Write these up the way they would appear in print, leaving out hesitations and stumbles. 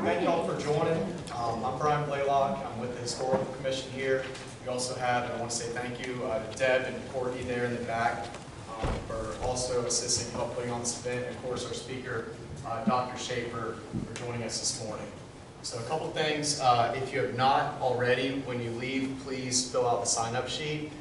Thank you all for joining. I'm Brian Blaylock. I'm with the Historical Commission here. We also have, and I want to say thank you to Deb and Courtney there in the back for also assisting helping on this event. And of course, our speaker, Dr. Schaefer, for joining us this morning. So a couple things. If you have not already, when you leave, please fill out the sign-up sheet.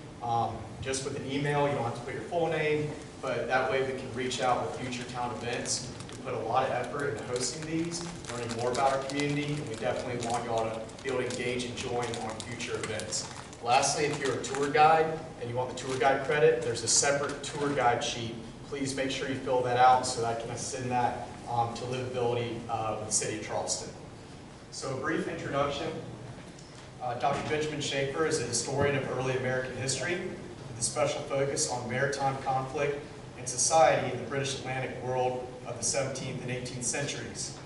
Just with an email, you don't have to put your full name, but that way we can reach out with future town events. Put a lot of effort into hosting these, learning more about our community, and we definitely want y'all to be able to engage and join on future events. Lastly, if you're a tour guide and you want the tour guide credit, there's a separate tour guide sheet. Please make sure you fill that out so that I can send that to Livability with the City of Charleston. So a brief introduction. Dr. Benjamin Schaefer is a historian of early American history with a special focus on maritime conflict and society in the British Atlantic world of the 17th and 18th centuries.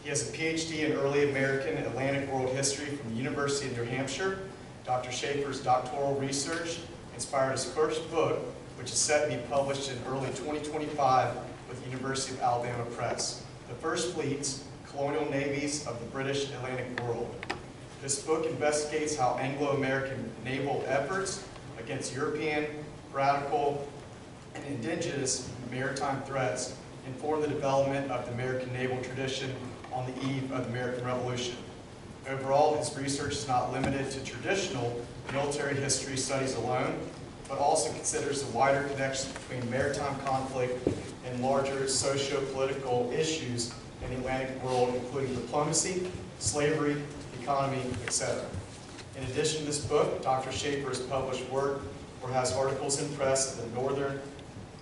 He has a PhD in early American Atlantic world history from the University of New Hampshire. Dr. Schaefer's doctoral research inspired his first book, which is set to be published in early 2025 with the University of Alabama Press, The First Fleets, Colonial Navies of the British Atlantic World. This book investigates how Anglo-American naval efforts against European, radical, and indigenous maritime threats informed the development of the American naval tradition on the eve of the American Revolution. Overall, his research is not limited to traditional military history studies alone, but also considers the wider connections between maritime conflict and larger socio-political issues in the Atlantic world, including diplomacy, slavery, economy, etc. In addition to this book, Dr. Schaefer has published work or has articles in press in the Northern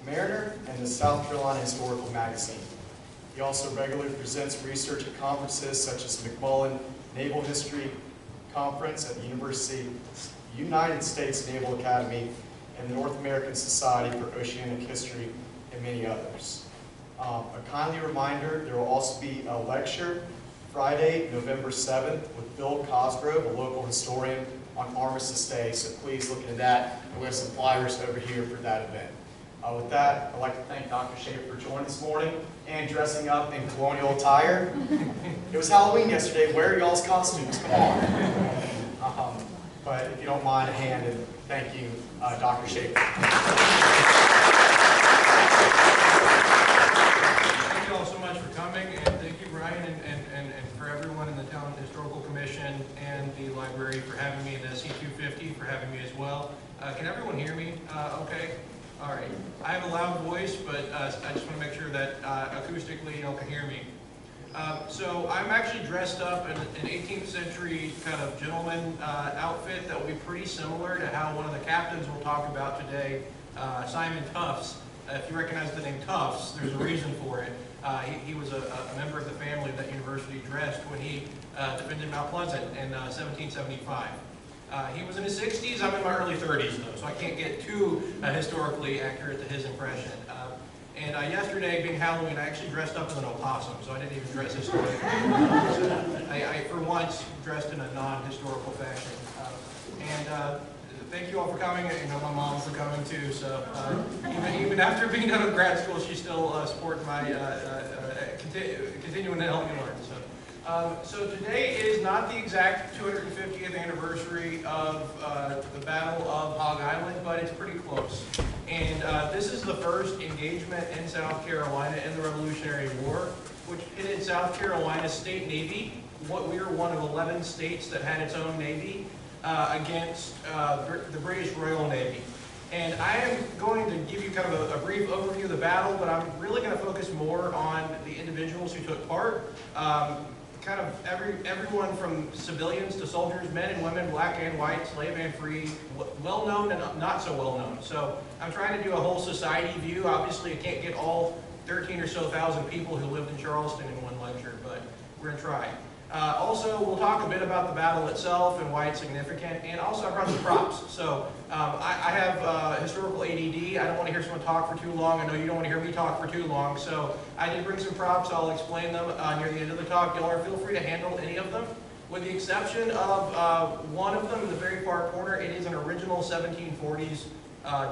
Mariner and the South Carolina Historical Magazine. He also regularly presents research at conferences such as the McMullen Naval History Conference at the United States Naval Academy and the North American Society for Oceanic History, and many others. A kindly reminder, there will also be a lecture Friday, November 7th with Bill Cosgrove, a local historian, on Armistice Day, so please look into that. And we have some flyers over here for that event. With that, I'd like to thank Dr. Schaefer for joining this morning and dressing up in colonial attire. It was Halloween yesterday. Wear y'all's costumes. Come on. But if you don't mind, a hand and thank you, Dr. Schaefer. Thank you all so much for coming, and thank you, Brian, and for everyone in the Town Historical Commission and the library for having me, the C250 for having me as well. Can everyone hear me okay? All right. I have a loud voice, but I just want to make sure that acoustically y'all can hear me. So I'm actually dressed up in an 18th century kind of gentleman outfit that will be pretty similar to how one of the captains we'll talk about today, Simon Tufts. If you recognize the name Tufts, there's a reason for it. He was a member of the family that university dressed when he defended Mount Pleasant in 1775. He was in his 60s, I'm in my early 30s though, so I can't get too historically accurate to his impression. And yesterday, being Halloween, I actually dressed up as an opossum, so I didn't even dress historically. I, for once, dressed in a non-historical fashion. Thank you all for coming, and my mom for coming too, so even after being done with grad school, she still supports my continuing to help me learn. So today is not the exact 250th anniversary of the Battle of Hog Island, but it's pretty close. And this is the first engagement in South Carolina in the Revolutionary War, which pitted South Carolina's state navy. We were one of 11 states that had its own navy against the British Royal Navy. And I am going to give you kind of a brief overview of the battle, but I'm really going to focus more on the individuals who took part. Kind of everyone from civilians to soldiers, men and women, black and white, slave and free, well-known and not so well-known. So I'm trying to do a whole society view. Obviously, I can't get all 13 or so thousand people who lived in Charleston in one lecture, but we're going to try. Also, we'll talk a bit about the battle itself and why it's significant, and also I brought some props. So I have historical ADD. I don't want to hear someone talk for too long. I know you don't want to hear me talk for too long. So I did bring some props. I'll explain them near the end of the talk. Y'all feel free to handle any of them. With the exception of one of them in the very far corner, it is an original 1740s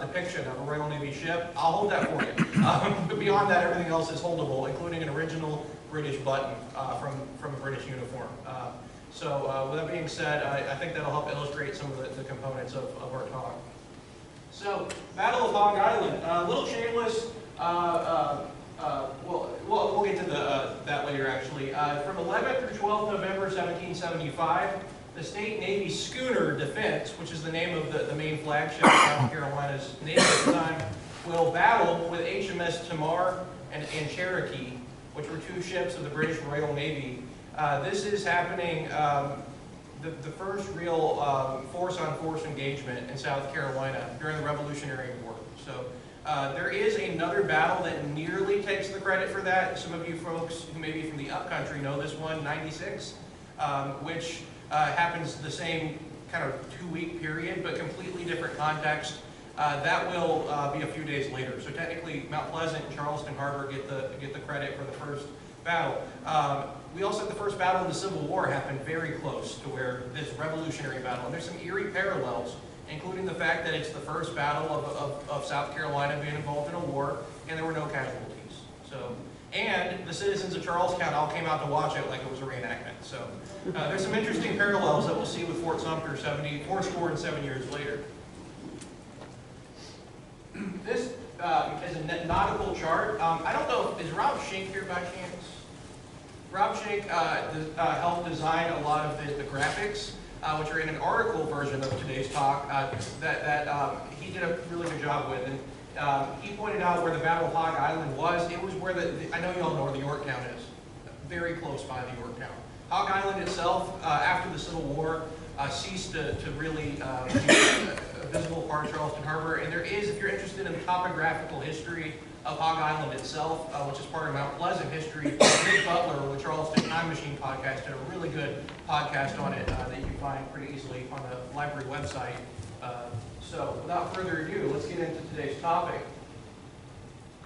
depiction of a Royal Navy ship, I'll hold that for you. But beyond that, everything else is holdable, including an original British button from a British uniform. So with that being said, I think that'll help illustrate some of the components of our talk. So, Battle of Hog Island, a little shameless, we'll get to that later actually. From 11th through 12th November 1775, the State Navy Schooner Defense, which is the name of the main flagship of South Carolina's Navy at the time, will battle with HMS Tamar and Cherokee, which were two ships of the British Royal Navy. This is happening, the first real force-on-force engagement in South Carolina during the Revolutionary War. So there is another battle that nearly takes the credit for that. Some of you folks who may be from the upcountry know this one, 96, which happens the same kind of 2-week period, but completely different context. That will be a few days later. So technically, Mount Pleasant and Charleston Harbor get the credit for the first battle. We also had the first battle in the Civil War happen very close to where this Revolutionary battle, and there's some eerie parallels, including the fact that it's the first battle of South Carolina being involved in a war, and there were no casualties. So, and the citizens of Charlestown all came out to watch it like it was a reenactment. So there's some interesting parallels that we'll see with Fort Sumter 407 years later. This is a nautical chart. I don't know, is Rob Schenck here by chance? Rob Schenck helped design a lot of the graphics, which are in an article version of today's talk that he did a really good job with. And he pointed out where the Battle of Hog Island was. It was where I know you all know where the Yorktown is, very close by the Yorktown. Hog Island itself, after the Civil War, ceased to really be a visible part of Charleston Harbor. And there is, if you're interested in the topographical history of Hog Island itself, which is part of Mount Pleasant history, Nick Butler with the Charleston Time Machine podcast did a really good podcast on it that you can find pretty easily on the library website. So without further ado, let's get into today's topic.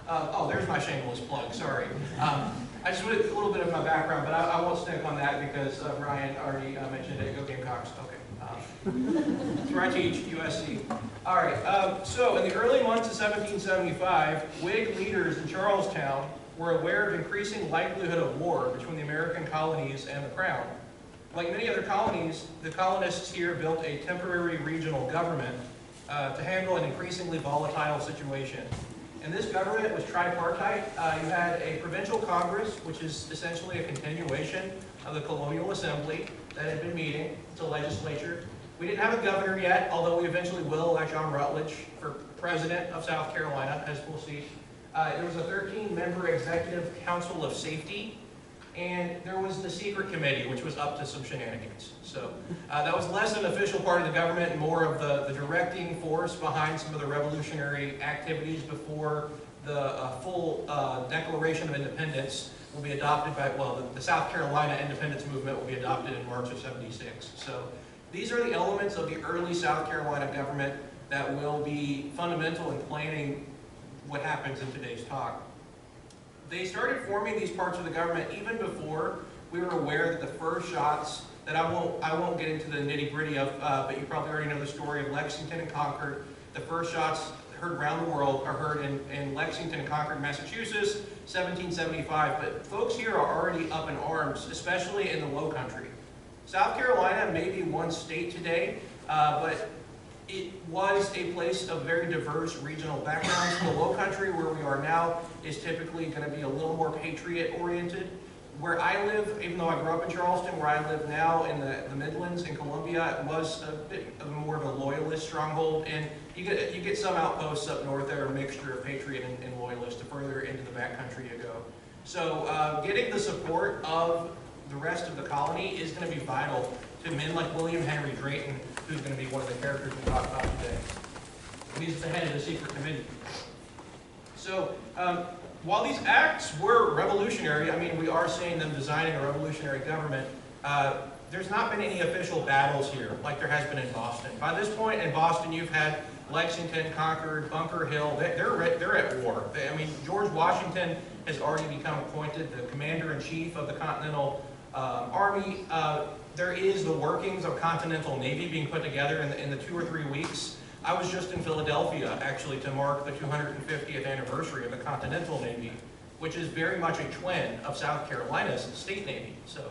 Oh, there's my shameless plug, sorry. I just wanted a little bit of my background, but I won't stick on that because Brian already mentioned it. Go Gamecocks. Okay. That's where I teach, USC. All right. So in the early months of 1775, Whig leaders in Charlestown were aware of increasing likelihood of war between the American colonies and the Crown. Like many other colonies, the colonists here built a temporary regional government to handle an increasingly volatile situation. And this government was tripartite. You had a provincial Congress, which is essentially a continuation of the colonial assembly that had been meeting. It's a legislature. We didn't have a governor yet, although we eventually will elect John Rutledge for president of South Carolina, as we'll see. There was a 13-member executive council of safety, and there was the secret committee, which was up to some shenanigans. So that was less an official part of the government and more of the directing force behind some of the revolutionary activities before the full Declaration of Independence will be adopted by, well, the South Carolina independence movement will be adopted in March of '76. So these are the elements of the early South Carolina government that will be fundamental in planning what happens in today's talk. They started forming these parts of the government even before we were aware that the first shots, that I won't get into the nitty-gritty of, but you probably already know the story of Lexington and Concord. The first shots heard around the world are heard in Lexington and Concord, Massachusetts, 1775. But folks here are already up in arms, especially in the Low Country. South Carolina may be one state today, but it was a place of very diverse regional backgrounds. The Low Country, where we are now, is typically going to be a little more patriot-oriented. Where I live, even though I grew up in Charleston, where I live now in the Midlands in Columbia, it was a bit of more of a loyalist stronghold. And you get some outposts up north that are a mixture of patriot and loyalist the further into the backcountry you go. So getting the support of the rest of the colony is going to be vital to men like William Henry Drayton, who's going to be one of the characters we talk about today. He's the head of the secret committee. So while these acts were revolutionary, I mean, we are seeing them designing a revolutionary government, there's not been any official battles here like there has been in Boston. By this point in Boston, you've had Lexington, Concord, Bunker Hill. They're at war. I mean, George Washington has already become appointed the commander-in-chief of the Continental Army. There is the workings of Continental Navy being put together in the 2 or 3 weeks I was just in Philadelphia, actually, to mark the 250th anniversary of the Continental Navy, which is very much a twin of South Carolina's state navy, so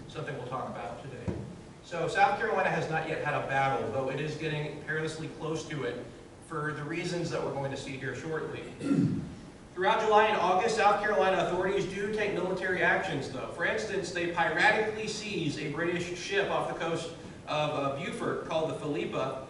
something we'll talk about today. So South Carolina has not yet had a battle, though it is getting perilously close to it for the reasons that we're going to see here shortly. Throughout July and August, South Carolina authorities do take military actions, though. For instance, they piratically seize a British ship off the coast of Beaufort called the Philippa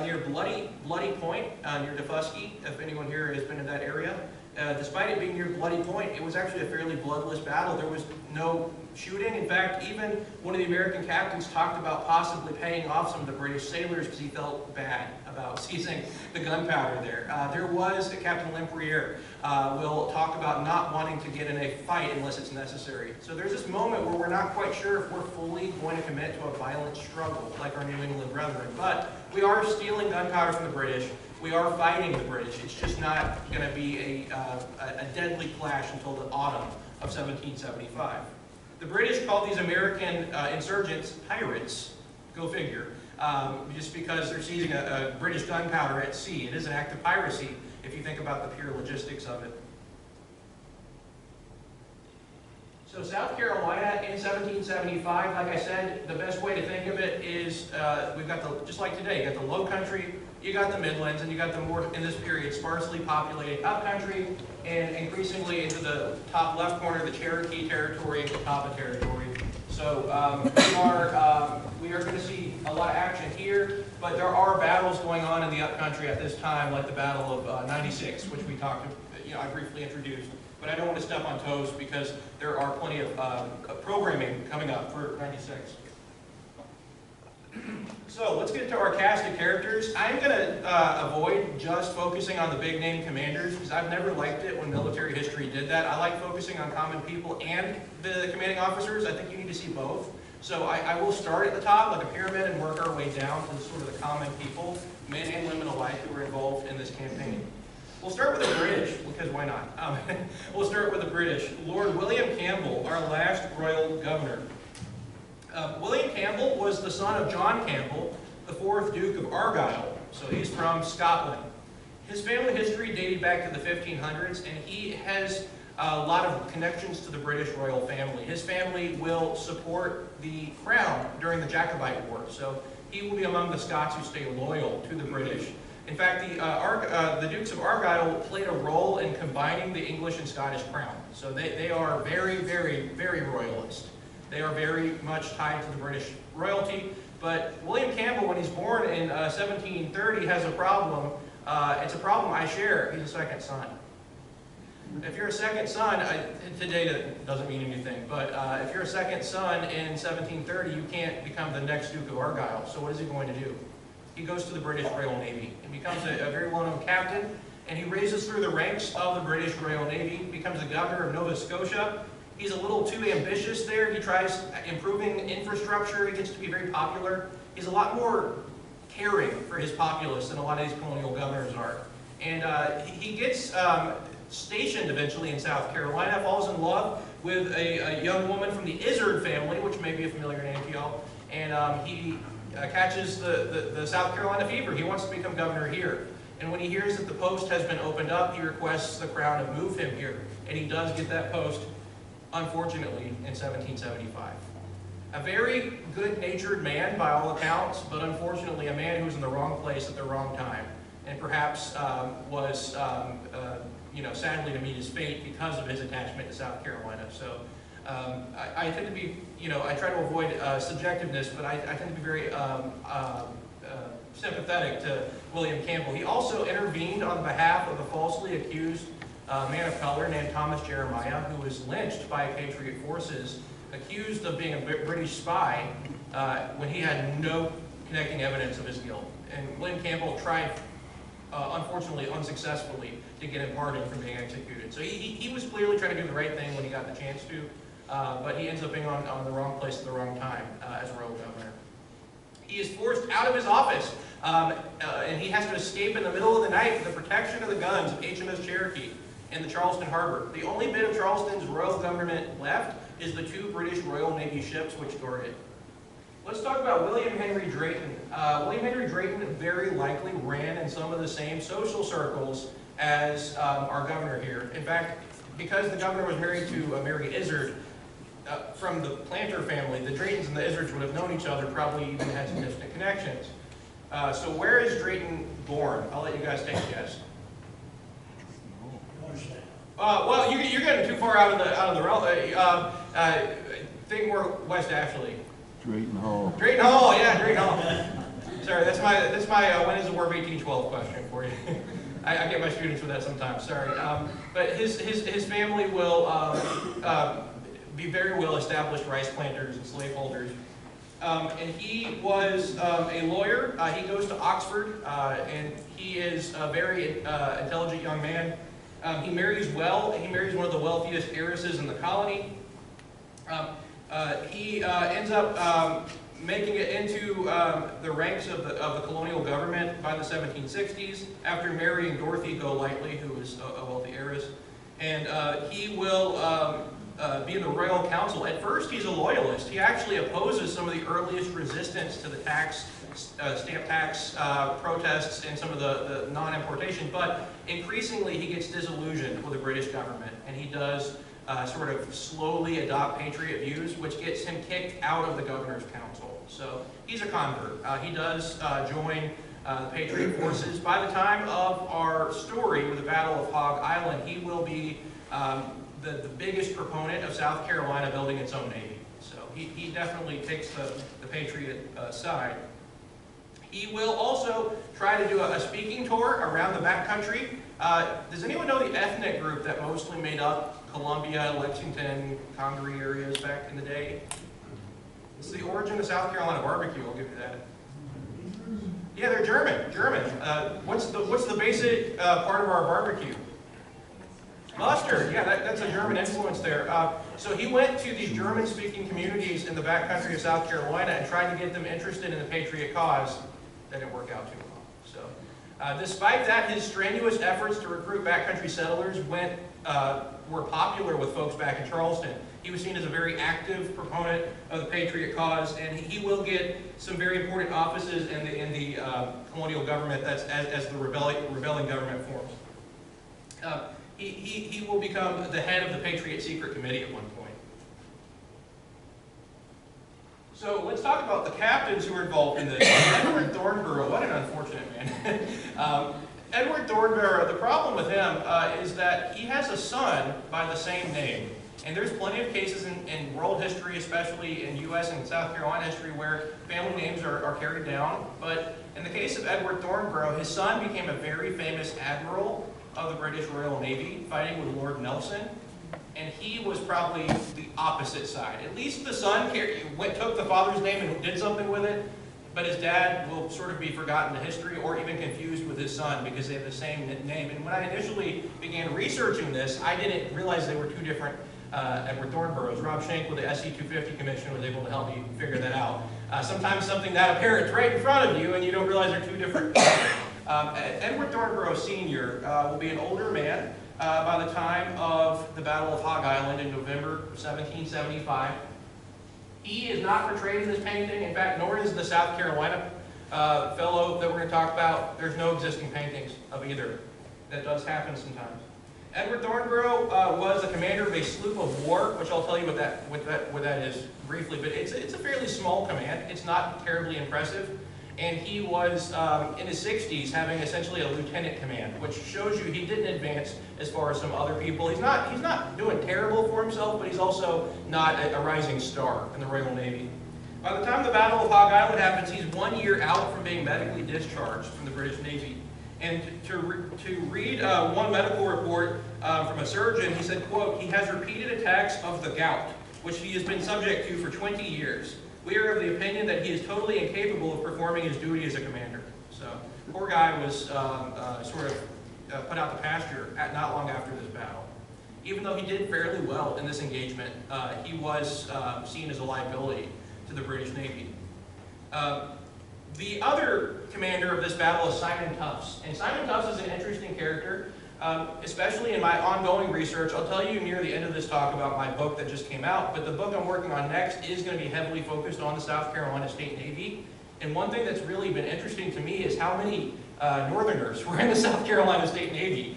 near Bloody Point, near Defusky, if anyone here has been in that area. Despite it being near Bloody Point, it was actually a fairly bloodless battle. There was no shooting. In fact, even one of the American captains talked about possibly paying off some of the British sailors because he felt bad about seizing the gunpowder there. There was, Captain Lempriere will talk about not wanting to get in a fight unless it's necessary. So there's this moment where we're not quite sure if we're fully going to commit to a violent struggle like our New England brethren. But we are stealing gunpowder from the British. We are fighting the British. It's just not going to be a deadly clash until the autumn of 1775. The British called these American insurgents pirates, go figure, just because they're seizing a British gunpowder at sea. It is an act of piracy if you think about the pure logistics of it. So South Carolina in 1775, like I said, the best way to think of it is we've got the, just like today, you got the low country, you got the Midlands, and you got the more, in this period, sparsely populated upcountry, and increasingly into the top left corner, the Cherokee Territory and Catawba Territory. So we are going to see a lot of action here, but there are battles going on in the upcountry at this time, like the Battle of 96, which we talked, I briefly introduced. But I don't want to step on toes because there are plenty of programming coming up for 96. So let's get into our cast of characters. I'm going to avoid just focusing on the big name commanders because I've never liked it when military history did that. I like focusing on common people and the commanding officers. I think you need to see both. So I will start at the top like a pyramid and work our way down to sort of the common people, men and women alike, who were involved in this campaign. We'll start with the British, because why not? We'll start with the British. Lord William Campbell, our last royal governor. William Campbell was the son of John Campbell, the 4th Duke of Argyll, so he's from Scotland. His family history dated back to the 1500s, and he has a lot of connections to the British royal family. His family will support the crown during the Jacobite War, so he will be among the Scots who stay loyal to the British. In fact, the Dukes of Argyll played a role in combining the English and Scottish crown. So they are very, very, very royalist. They are very much tied to the British royalty. But William Campbell, when he's born in 1730, has a problem. It's a problem I share. He's a second son. If you're a second son, today that doesn't mean anything, but if you're a second son in 1730, you can't become the next Duke of Argyll. So what is he going to do? He goes to the British Royal Navy and becomes a very well-known captain, and he raises through the ranks of the British Royal Navy, becomes the governor of Nova Scotia. He's a little too ambitious there. He tries improving infrastructure. He gets to be very popular. He's a lot more caring for his populace than a lot of these colonial governors are. And he gets stationed eventually in South Carolina, falls in love with a young woman from the Izard family, which may be a familiar name to y'all, and he catches the South Carolina fever. He wants to become governor here. And when he hears that the post has been opened up, he requests the crown to move him here. And he does get that post, unfortunately, in 1775. A very good-natured man by all accounts, but unfortunately a man who was in the wrong place at the wrong time. And perhaps was, sadly to meet his fate because of his attachment to South Carolina. So I tend to be, I try to avoid subjectiveness, but I tend to be very sympathetic to William Campbell. He also intervened on behalf of a falsely accused man of color named Thomas Jeremiah, who was lynched by Patriot forces, accused of being a British spy when he had no connecting evidence of his guilt. And William Campbell tried, unfortunately unsuccessfully, to get him pardoned from being executed. So he was clearly trying to do the right thing when he got the chance to, but he ends up being on the wrong place at the wrong time as royal governor. He is forced out of his office, and he has to escape in the middle of the night with the protection of the guns of HMS Cherokee in the Charleston Harbor. The only bit of Charleston's royal government left is the 2 British Royal Navy ships which guard it. Let's talk about William Henry Drayton. William Henry Drayton very likely ran in some of the same social circles as our governor here. In fact, because the governor was married to Mary Izard, from the Planter family, the Draytons and the Izards would have known each other, probably even had some distant connections. So where is Drayton born? I'll let you guys take a guess. Well, you're getting too far out of the realm. Think more West Ashley. Drayton Hall. Drayton Hall, yeah, Drayton Hall. Sorry, that's my when is the War of 1812 question for you. I get my students with that sometimes. Sorry, but his family will be very well established rice planters and slaveholders. And he was a lawyer. He goes to Oxford, and he is a very intelligent young man. He marries well. He marries one of the wealthiest heiresses in the colony. He ends up making it into the ranks of the colonial government by the 1760s after marrying Dorothy Golightly, who was a wealthy heiress. And he will be in the Royal Council. At first, he's a loyalist. He actually opposes some of the earliest resistance to the stamp tax protests and some of the non-importation, but increasingly he gets disillusioned with the British government, and he does sort of slowly adopt patriot views, which gets him kicked out of the governor's council. So he's a convert. He does join the Patriot forces. By the time of our story with the Battle of Hog Island, he will be the biggest proponent of South Carolina building its own navy. So he definitely takes the Patriot side. He will also try to do a speaking tour around the backcountry. Does anyone know the ethnic group that mostly made up Columbia, Lexington, Congaree areas back in the day? It's the origin of South Carolina barbecue, I'll give you that. Yeah, they're German. What's the basic part of our barbecue? Mustard, yeah, that's a German influence there. So he went to these German-speaking communities in the backcountry of South Carolina and tried to get them interested in the Patriot cause. That didn't work out too well. So, despite that, his strenuous efforts to recruit backcountry settlers were popular with folks back in Charleston. He was seen as a very active proponent of the Patriot cause, and he will get some very important offices in the colonial government as the rebelling government forms. He will become the head of the Patriot Secret Committee at one point. So let's talk about the captains who were involved in this. Edward Thornborough, what an unfortunate man. Edward Thornborough, the problem with him is that he has a son by the same name. And there's plenty of cases in world history, especially in U.S. and South Carolina history, where family names are carried down. But in the case of Edward Thornborough, his son became a very famous admiral of the British Royal Navy, fighting with Lord Nelson. And he was probably the opposite side. At least the son took the father's name and did something with it, but his dad will sort of be forgotten to history or even confused with his son because they have the same name. And when I initially began researching this, I didn't realize they were two different Edward Thornboroughs. Rob Schenck with the SC 250 Commission was able to help me figure that out. Sometimes something that apparent's right in front of you and you don't realize they're two different Edward Thornborough Sr. Will be an older man by the time of the Battle of Hog Island in November 1775. He is not portrayed in this painting. In fact, nor is the South Carolina fellow that we're going to talk about. There's no existing paintings of either. That does happen sometimes. Edward Thornborough was the commander of a sloop of war, which I'll tell you what that is briefly. But it's a fairly small command. It's not terribly impressive. And he was in his 60s having essentially a lieutenant command, which shows you he didn't advance as far as some other people. He's not doing terrible for himself, but he's also not a rising star in the Royal Navy. By the time the Battle of Hog Island happens, he's 1 year out from being medically discharged from the British Navy. And to read one medical report from a surgeon, he said, quote, "He has repeated attacks of the gout, which he has been subject to for 20 years. We are of the opinion that he is totally incapable of performing his duty as a commander." So, poor guy was sort of put out to pasture not long after this battle. Even though he did fairly well in this engagement, he was seen as a liability to the British Navy. The other commander of this battle is Simon Tufts. And Simon Tufts is an interesting character. Especially in my ongoing research, I'll tell you near the end of this talk about my book that just came out, but the book I'm working on next is going to be heavily focused on the South Carolina State Navy. And one thing that's really been interesting to me is how many Northerners were in the South Carolina State Navy.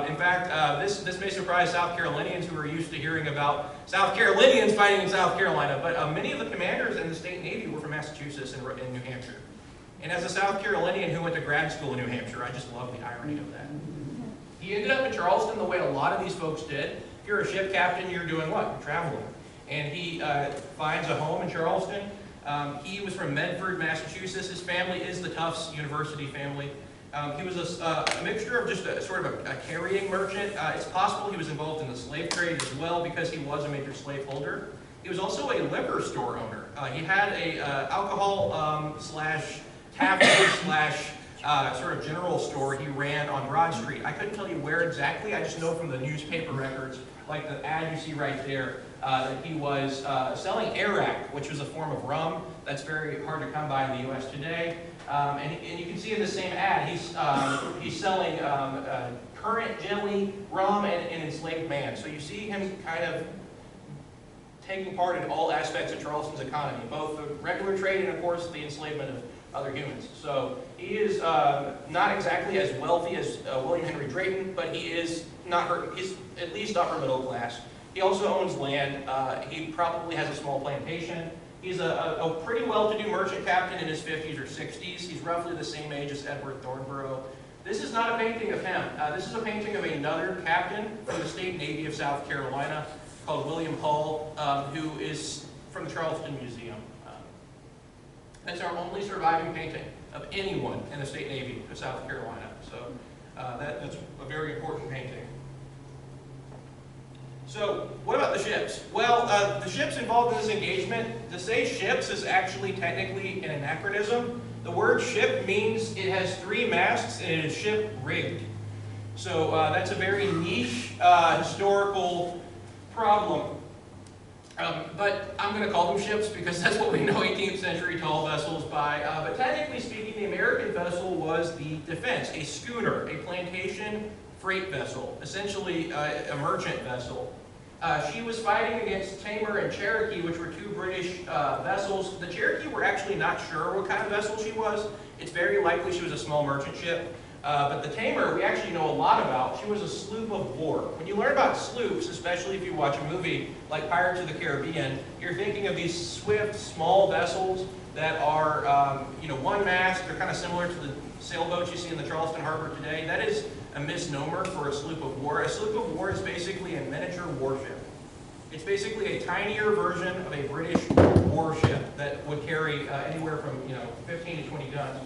In fact, this may surprise South Carolinians who are used to hearing about South Carolinians fighting in South Carolina, but many of the commanders in the State Navy were from Massachusetts and New Hampshire. And as a South Carolinian who went to grad school in New Hampshire, I just love the irony of that. He ended up in Charleston the way a lot of these folks did. If you're a ship captain, you're doing what? You're traveling. And he finds a home in Charleston. He was from Medford, Massachusetts. His family is the Tufts University family. He was a mixture of just a sort of a carrying merchant. It's possible he was involved in the slave trade as well because he was a major slaveholder. He was also a liquor store owner. He had a alcohol slash tavern slash sort of general store he ran on Broad Street. I couldn't tell you where exactly. I just know from the newspaper records, like the ad you see right there, that he was selling Arak, which was a form of rum that's very hard to come by in the U.S. today. And you can see in the same ad, he's selling currant jelly, rum, and enslaved man. So you see him kind of taking part in all aspects of Charleston's economy, both the regular trade and, of course, the enslavement of other humans. So he is not exactly as wealthy as William Henry Drayton, but he is he's at least upper middle class. He also owns land. He probably has a small plantation. He's a pretty well-to-do merchant captain in his 50s or 60s. He's roughly the same age as Edward Thornborough. This is not a painting of him. This is a painting of another captain from the State Navy of South Carolina called William Hull, who is from the Charleston Museum. That's our only surviving painting of anyone in the State Navy of South Carolina. So that's a very important painting. So what about the ships? Well, the ships involved in this engagement, to say ships is actually technically an anachronism. The word ship means it has 3 masts and it is ship rigged. So that's a very niche historical problem. But I'm going to call them ships because that's what we know 18th century tall vessels by. But technically speaking, the American vessel was the Defense, a schooner, a plantation freight vessel, essentially a merchant vessel. She was fighting against Tamer and Cherokee, which were 2 British vessels. The Cherokee were actually not sure what kind of vessel she was. It's very likely she was a small merchant ship. But the Tamer, we actually know a lot about. She was a sloop of war. When you learn about sloops, especially if you watch a movie like Pirates of the Caribbean, you're thinking of these swift, small vessels that are, one mast. They're kind of similar to the sailboats you see in the Charleston Harbor today. That is a misnomer for a sloop of war. A sloop of war is basically a miniature warship. It's basically a tinier version of a British warship that would carry anywhere from 15 to 20 guns.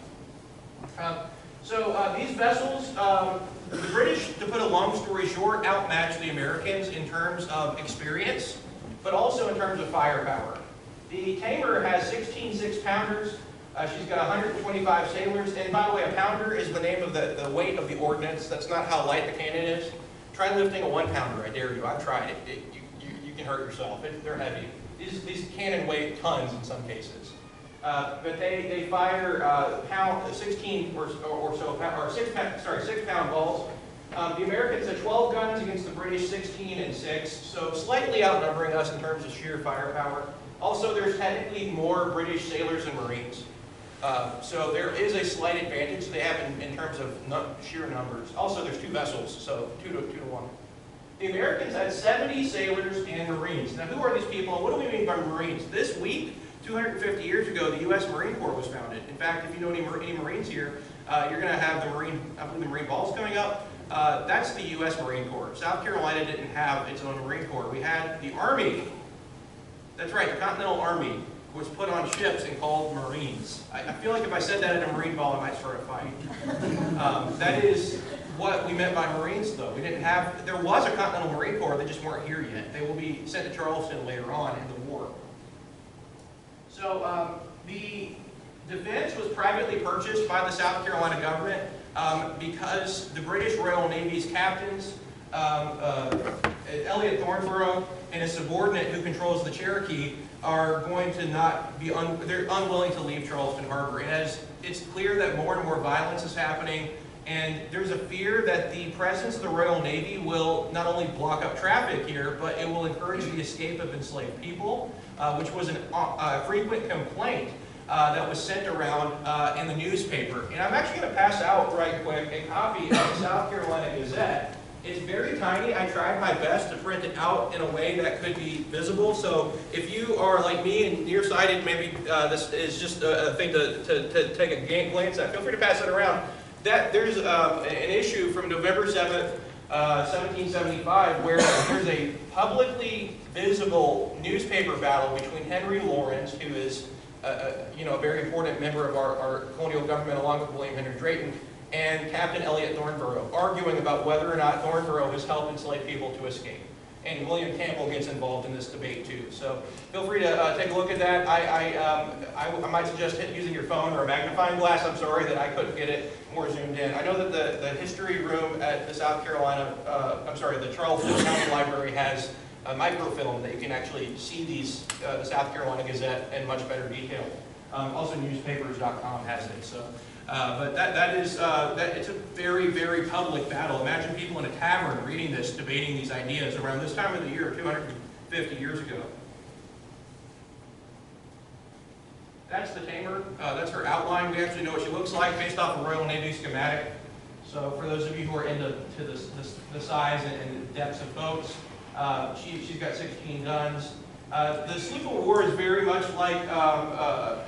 So these vessels, the British, to put a long story short, outmatched the Americans in terms of experience, but also in terms of firepower. The Tamer has 16 6-pounders. She's got 125 sailors, and by the way, a pounder is the name of the weight of the ordnance. That's not how light the cannon is. Try lifting a 1-pounder, I dare you. I've tried it. You can hurt yourself. They're heavy. These cannon weigh tons in some cases. But they fire 16 or so, or 6-pound balls. The Americans had 12 guns against the British 16 and 6, so slightly outnumbering us in terms of sheer firepower. Also, there's technically more British sailors and Marines. So there is a slight advantage they have in terms of sheer numbers. Also, there's 2 vessels, so 2 to 1. The Americans had 70 sailors and Marines. Now, who are these people, and what do we mean by Marines? This week, 250 years ago, the U.S. Marine Corps was founded. In fact, if you know any Marines here, you're going to have the Marine Balls coming up. That's the U.S. Marine Corps. South Carolina didn't have its own Marine Corps. We had the Army. That's right, the Continental Army was put on ships and called Marines. I feel like if I said that at a Marine Ball, I might start a fight. That is what we meant by Marines, though. There was a Continental Marine Corps, they just weren't here yet. They will be sent to Charleston later on in the war. So the Defense was privately purchased by the South Carolina government because the British Royal Navy's captains, Elliot Thornborough and his subordinate who controls the Cherokee, are going to not be, they're unwilling to leave Charleston Harbor. And as it's clear that more and more violence is happening, And there's a fear that the presence of the Royal Navy will not only block up traffic here, but it will encourage the escape of enslaved people, which was a frequent complaint that was sent around in the newspaper. And I'm actually going to pass out right quick a copy of the South Carolina Gazette. It's very tiny. I tried my best to print it out in a way that could be visible. So if you are like me and nearsighted, maybe this is just a thing to take a glance at, feel free to pass it around. There's an issue from November 7th, 1775, where there's a publicly visible newspaper battle between Henry Lawrence, who is a very important member of our colonial government, along with William Henry Drayton, and Captain Elliot Thornborough, arguing about whether or not Thornborough has helped enslaved people to escape. And William Campbell gets involved in this debate too. So feel free to take a look at that. I might suggest using your phone or a magnifying glass. I'm sorry that I couldn't get it more zoomed in. I know that the history room at the the Charleston County Library has a microfilm that you can actually see the South Carolina Gazette in much better detail. Also newspapers.com has it. So. But it's a very, very public battle. Imagine people in a tavern reading this, debating these ideas around this time of the year, 250 years ago. That's the tamer. That's her outline. We actually know what she looks like based off a Royal Navy schematic. So for those of you who are into the size and depths of boats, she's got 16 guns. The sloop of war is very much like,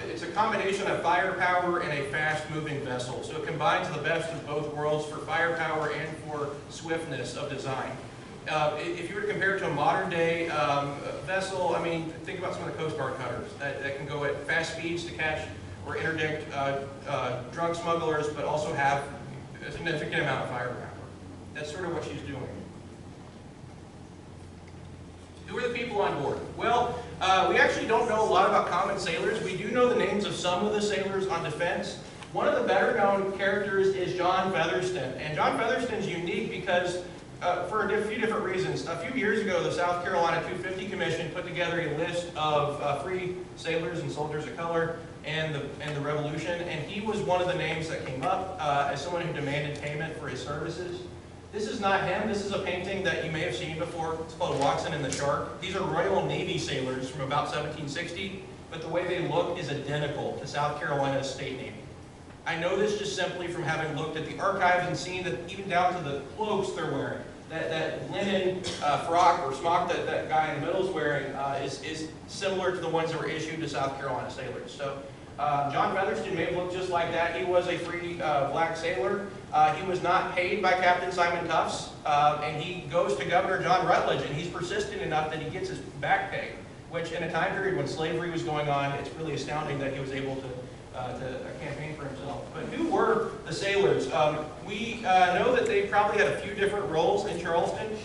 it's a combination of firepower and a fast-moving vessel. So it combines the best of both worlds for firepower and for swiftness of design. If you were to compare it to a modern-day vessel, I mean, think about some of the Coast Guard cutters that can go at fast speeds to catch or interdict drug smugglers, but also have a significant amount of firepower. That's sort of what she's doing. Who are the people on board? Well, we actually don't know a lot about common sailors. We do know the names of some of the sailors on Defense. One of the better known characters is John Featherston. And John Featherston's unique because, for a few different reasons. A few years ago, the South Carolina 250 Commission put together a list of free sailors and soldiers of color and the Revolution. And he was one of the names that came up as someone who demanded payment for his services. This is not him. This is a painting that you may have seen before. It's called Watson and the Shark. These are Royal Navy sailors from about 1760, but the way they look is identical to South Carolina's State Navy. I know this just simply from having looked at the archives and seen that even down to the cloaks they're wearing, that linen frock or smock that guy in the middle is wearing is similar to the ones that were issued to South Carolina sailors. So John Featherston may have looked just like that. He was a free black sailor. He was not paid by Captain Simon Tufts, and he goes to Governor John Rutledge, and he's persistent enough that he gets his back pay, which in a time period when slavery was going on, it's really astounding that he was able to campaign for himself. But who were the sailors? We know that they probably had a few different roles in Charleston.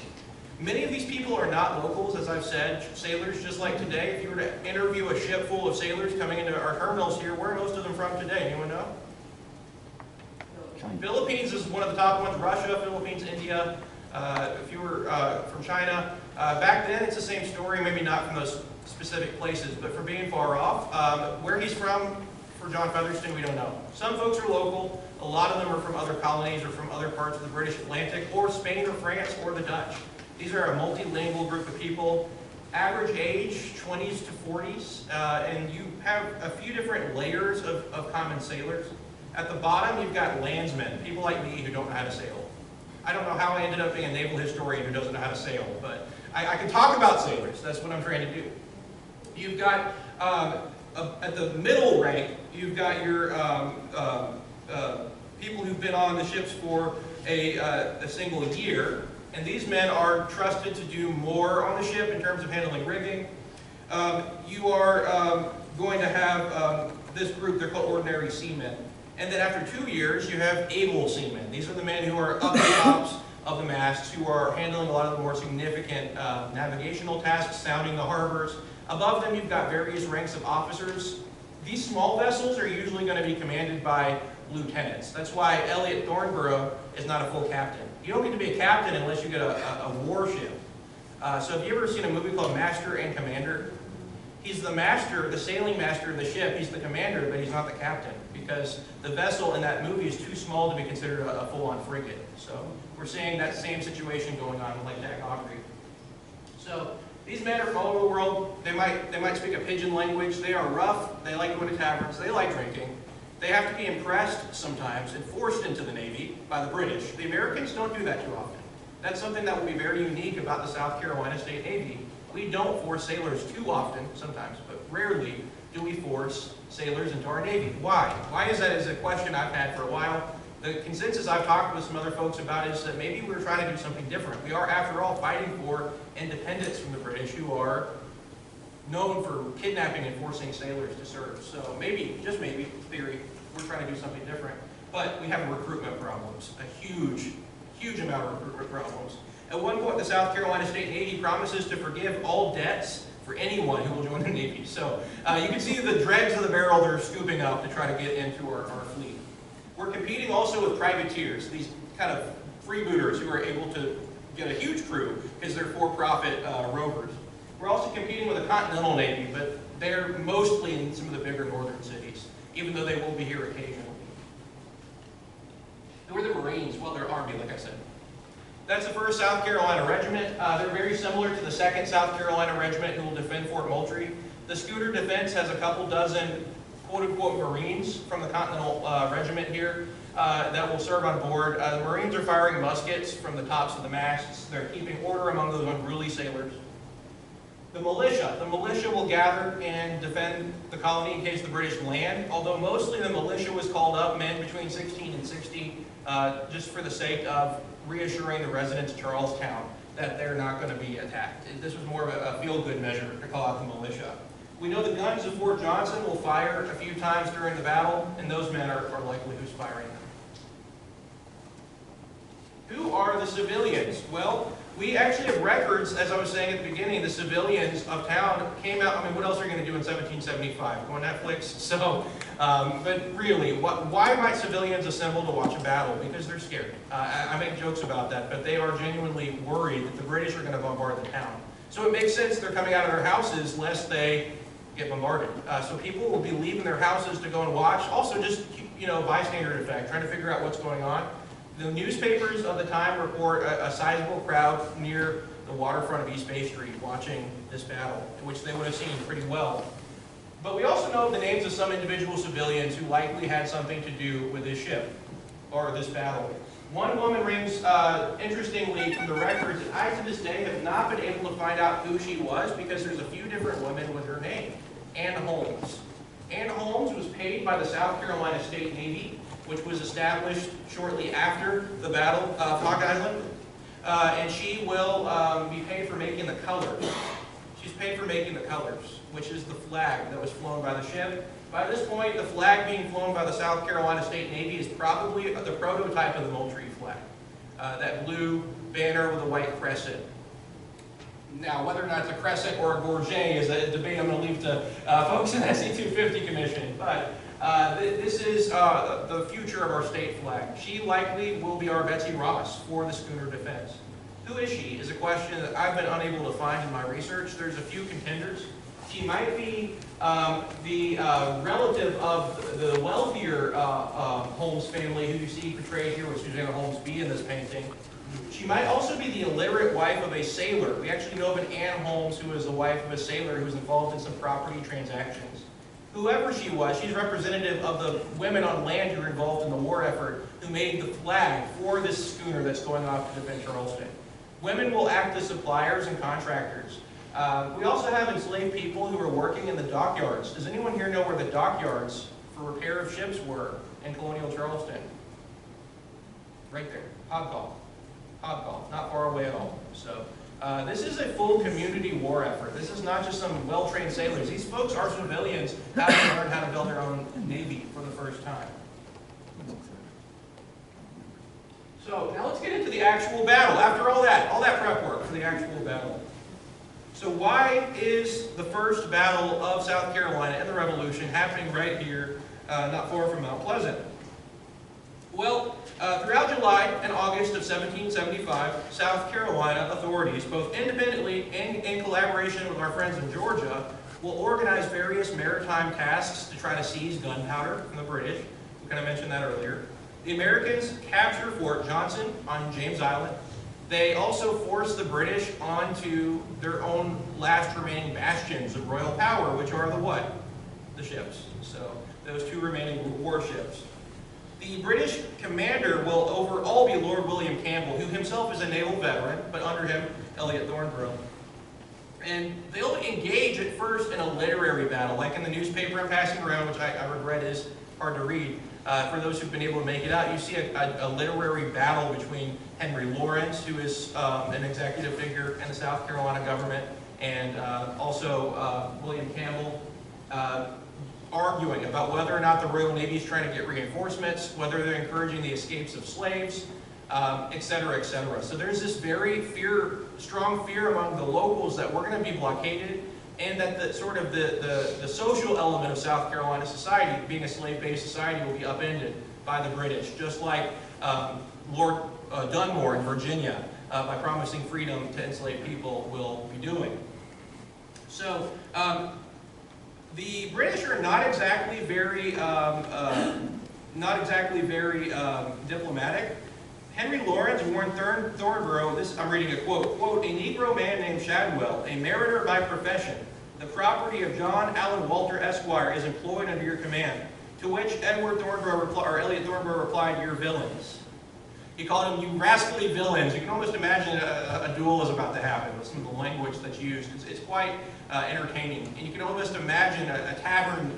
Many of these people are not locals, as I've said, sailors just like today. If you were to interview a ship full of sailors coming into our terminals here, where are most of them from today? Anyone know? Philippines is one of the top ones. Russia, Philippines, India, a few were from China. Back then, it's the same story, maybe not from those specific places, but for being far off. Where he's from, for John Featherston, we don't know. Some folks are local. A lot of them are from other colonies or from other parts of the British Atlantic, or Spain or France or the Dutch. These are a multilingual group of people. Average age, 20s to 40s, and you have a few different layers of common sailors. At the bottom, you've got landsmen, people like me who don't know how to sail. I don't know how I ended up being a naval historian who doesn't know how to sail, but I can talk about sailors. That's what I'm trying to do. You've got, at the middle rank, you've got your people who've been on the ships for a single year. And these men are trusted to do more on the ship in terms of handling rigging. You are going to have this group, they're called ordinary seamen. And then after 2 years, you have able seamen. These are the men who are up the tops of the masts, who are handling a lot of the more significant navigational tasks, sounding the harbors. Above them, you've got various ranks of officers. These small vessels are usually going to be commanded by lieutenants. That's why Elliot Thornborough is not a full captain. You don't get to be a captain unless you get a warship. So have you ever seen a movie called Master and Commander? He's the master, the sailing master of the ship. He's the commander, but he's not the captain, because the vessel in that movie is too small to be considered a full-on frigate. So we're seeing that same situation going on in Lake Jack Aubrey. So these men are from all over the world. They might speak a pidgin language. They are rough. They like going to taverns. They like drinking. They have to be impressed sometimes and forced into the Navy by the British. The Americans don't do that too often. That's something that will be very unique about the South Carolina State Navy. We don't force sailors too often, sometimes, but rarely do we force sailors into our Navy. Why? Why is that is a question I've had for a while. The consensus I've talked with some other folks about is that maybe we're trying to do something different. We are, after all, fighting for independence from the British, who are known for kidnapping and forcing sailors to serve. So maybe, just maybe, theory, we're trying to do something different. But we have recruitment problems, a huge amount of recruitment problems. At one point, the South Carolina State Navy promises to forgive all debts for anyone who will join the Navy. So you can see the dregs of the barrel they're scooping up to try to get into our fleet. We're competing also with privateers, these kind of freebooters who are able to get a huge crew because they're for-profit rovers. We're also competing with the Continental Navy, but they're mostly in some of the bigger northern cities, even though they will be here occasionally. Who are the Marines? Well, they're Army, like I said. That's the 1st South Carolina Regiment. They're very similar to the 2nd South Carolina Regiment who will defend Fort Moultrie. The Scooter Defense has a couple dozen quote-unquote Marines from the Continental Regiment here that will serve on board. The Marines are firing muskets from the tops of the masts. They're keeping order among those unruly sailors. The militia will gather and defend the colony in case the British land, although mostly the militia was called up, men between 16 and 60, just for the sake of reassuring the residents of Charlestown that they're not going to be attacked. This was more of a feel-good measure to call out the militia. We know the guns of Fort Johnson will fire a few times during the battle, and those men are likely who's firing them. Who are the civilians? Well, we actually have records, as I was saying at the beginning, the civilians of town came out. I mean, what else are you going to do in 1775? Go on Netflix? So, but really, why might civilians assemble to watch a battle? Because they're scared. I make jokes about that, but they are genuinely worried that the British are going to bombard the town. So it makes sense they're coming out of their houses lest they get bombarded. So people will be leaving their houses to go and watch. Also just, bystander effect, trying to figure out what's going on. The newspapers of the time report a sizable crowd near the waterfront of East Bay Street watching this battle, which they would have seen pretty well. But we also know the names of some individual civilians who likely had something to do with this ship or this battle. One woman rings, interestingly, from the records, and I to this day have not been able to find out who she was because there's a few different women with her name. Ann Holmes. Ann Holmes was paid by the South Carolina State Navy, which was established shortly after the Battle of Hog Island, and she will be paid for making the colors. She's paid for making the colors, which is the flag that was flown by the ship. By this point, the flag being flown by the South Carolina State Navy is probably the prototype of the Moultrie flag, that blue banner with a white crescent. Now, whether or not it's a crescent or a gorget is a debate I'm going to leave to folks in the SC-250 Commission, but this is the future of our state flag. She likely will be our Betsy Ross for the schooner defense. Who is she is a question that I've been unable to find in my research. There's a few contenders. She might be the relative of the wealthier Holmes family who you see portrayed here with Susanna Holmes B in this painting. She might also be the illiterate wife of a sailor. We actually know of an Ann Holmes who is the wife of a sailor who was involved in some property transactions. Whoever she was, she's representative of the women on land who were involved in the war effort who made the flag for this schooner that's going off to defend Charleston. Women will act as suppliers and contractors. We also have enslaved people who are working in the dockyards. Does anyone here know where the dockyards for repair of ships were in colonial Charleston? Right there, Hogcall. Hogcall, not far away at all. So this is a full community war effort. This is not just some well-trained sailors. These folks are civilians having learned how to build their own navy for the first time. So now let's get into the actual battle. After all that prep work for the actual battle. So why is the first battle of South Carolina and the Revolution happening right here, not far from Mount Pleasant? Well, throughout July and August of 1775, South Carolina authorities, both independently and in collaboration with our friends in Georgia, will organize various maritime tasks to try to seize gunpowder from the British. kind of mentioned that earlier. The Americans capture Fort Johnson on James Island. They also forced the British onto their own last remaining bastions of royal power, which are the what? The ships. So those two remaining warships. The British commander will overall be Lord William Campbell, who himself is a naval veteran, but under him, Elliot Thornborough. And they'll engage at first in a literary battle, like in the newspaper I'm passing around, which I regret is hard to read. For those who've been able to make it out, you see a literary battle between Henry Lawrence, who is an executive figure in the South Carolina government, and also William Campbell, arguing about whether or not the Royal Navy is trying to get reinforcements, whether they're encouraging the escapes of slaves, et cetera, et cetera. So there's this very strong fear among the locals that we're going to be blockaded, and that the social element of South Carolina society, being a slave-based society, will be upended by the British, just like Lord Dunmore in Virginia, by promising freedom to enslaved people, will be doing. So the British are not exactly very diplomatic. Henry Lawrence warned Thornborough, I'm reading a quote, "A Negro man named Shadwell, a mariner by profession, the property of John Allen Walter Esquire, is employed under your command." To which Elliot Thornborough replied, "You're villains." He called them, "You rascally villains." You can almost imagine a duel is about to happen with some of the language that's used. It's quite entertaining. And you can almost imagine a tavern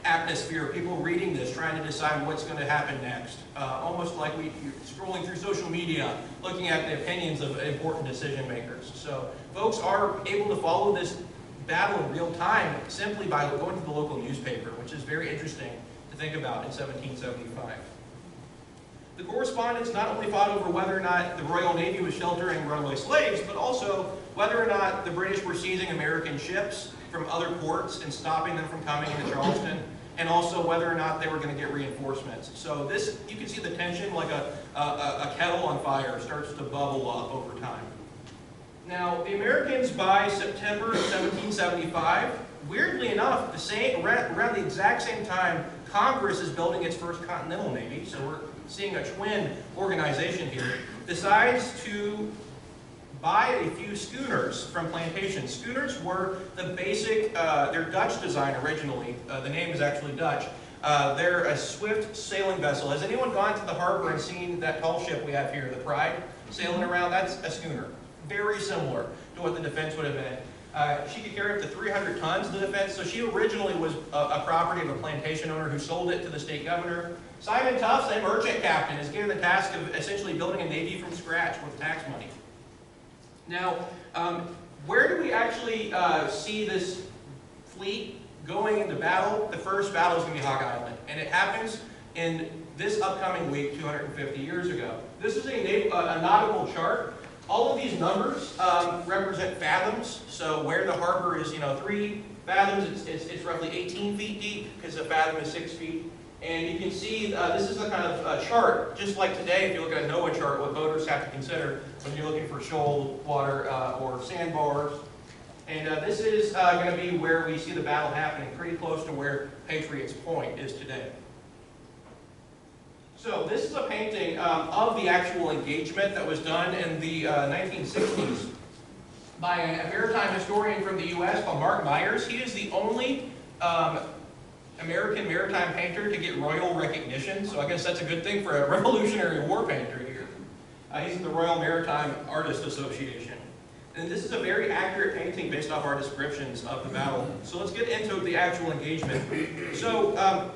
atmosphere, people reading this, trying to decide what's going to happen next. Almost like you're scrolling through social media, looking at the opinions of important decision makers. So folks are able to follow this battle in real time simply by going to the local newspaper, which is very interesting to think about in 1775. The correspondents not only fought over whether or not the Royal Navy was sheltering runaway slaves, but also whether or not the British were seizing American ships from other ports and stopping them from coming into Charleston, and also whether or not they were going to get reinforcements. So this, you can see the tension like a kettle on fire starts to bubble up over time. Now, the Americans, by September of 1775, weirdly enough, around the exact same time, Congress is building its first Continental Navy, so we're seeing a twin organization here, decides to buy a few schooners from plantations. Schooners were the basic, they're Dutch design originally. The name is actually Dutch. They're a swift sailing vessel. Has anyone gone to the harbor and seen that tall ship we have here, the Pride, sailing around? That's a schooner. Very similar to what the Defense would have been. She could carry up to 300 tons of the Defense, so she originally was a property of a plantation owner who sold it to the state governor. Simon Tufts, a merchant captain, is given the task of essentially building a navy from scratch with tax money. Now, where do we actually see this fleet going into battle? The first battle is going to be Hog Island, and it happens in this upcoming week 250 years ago. This is a nautical chart. All of these numbers represent fathoms, so where the harbor is, 3 fathoms, it's roughly 18 feet deep, because a fathom is 6 feet. And you can see this is a kind of chart, just like today, if you look at a NOAA chart, what boaters have to consider when you're looking for shoal water or sandbars. And this is going to be where we see the battle happening, pretty close to where Patriots Point is today. So this is a painting of the actual engagement that was done in the 1960s by a maritime historian from the U.S. called Mark Myers. He is the only American maritime painter to get royal recognition, so I guess that's a good thing for a Revolutionary War painter here. He's in the Royal Maritime Artists Association. And this is a very accurate painting based off our descriptions of the battle. So let's get into the actual engagement. So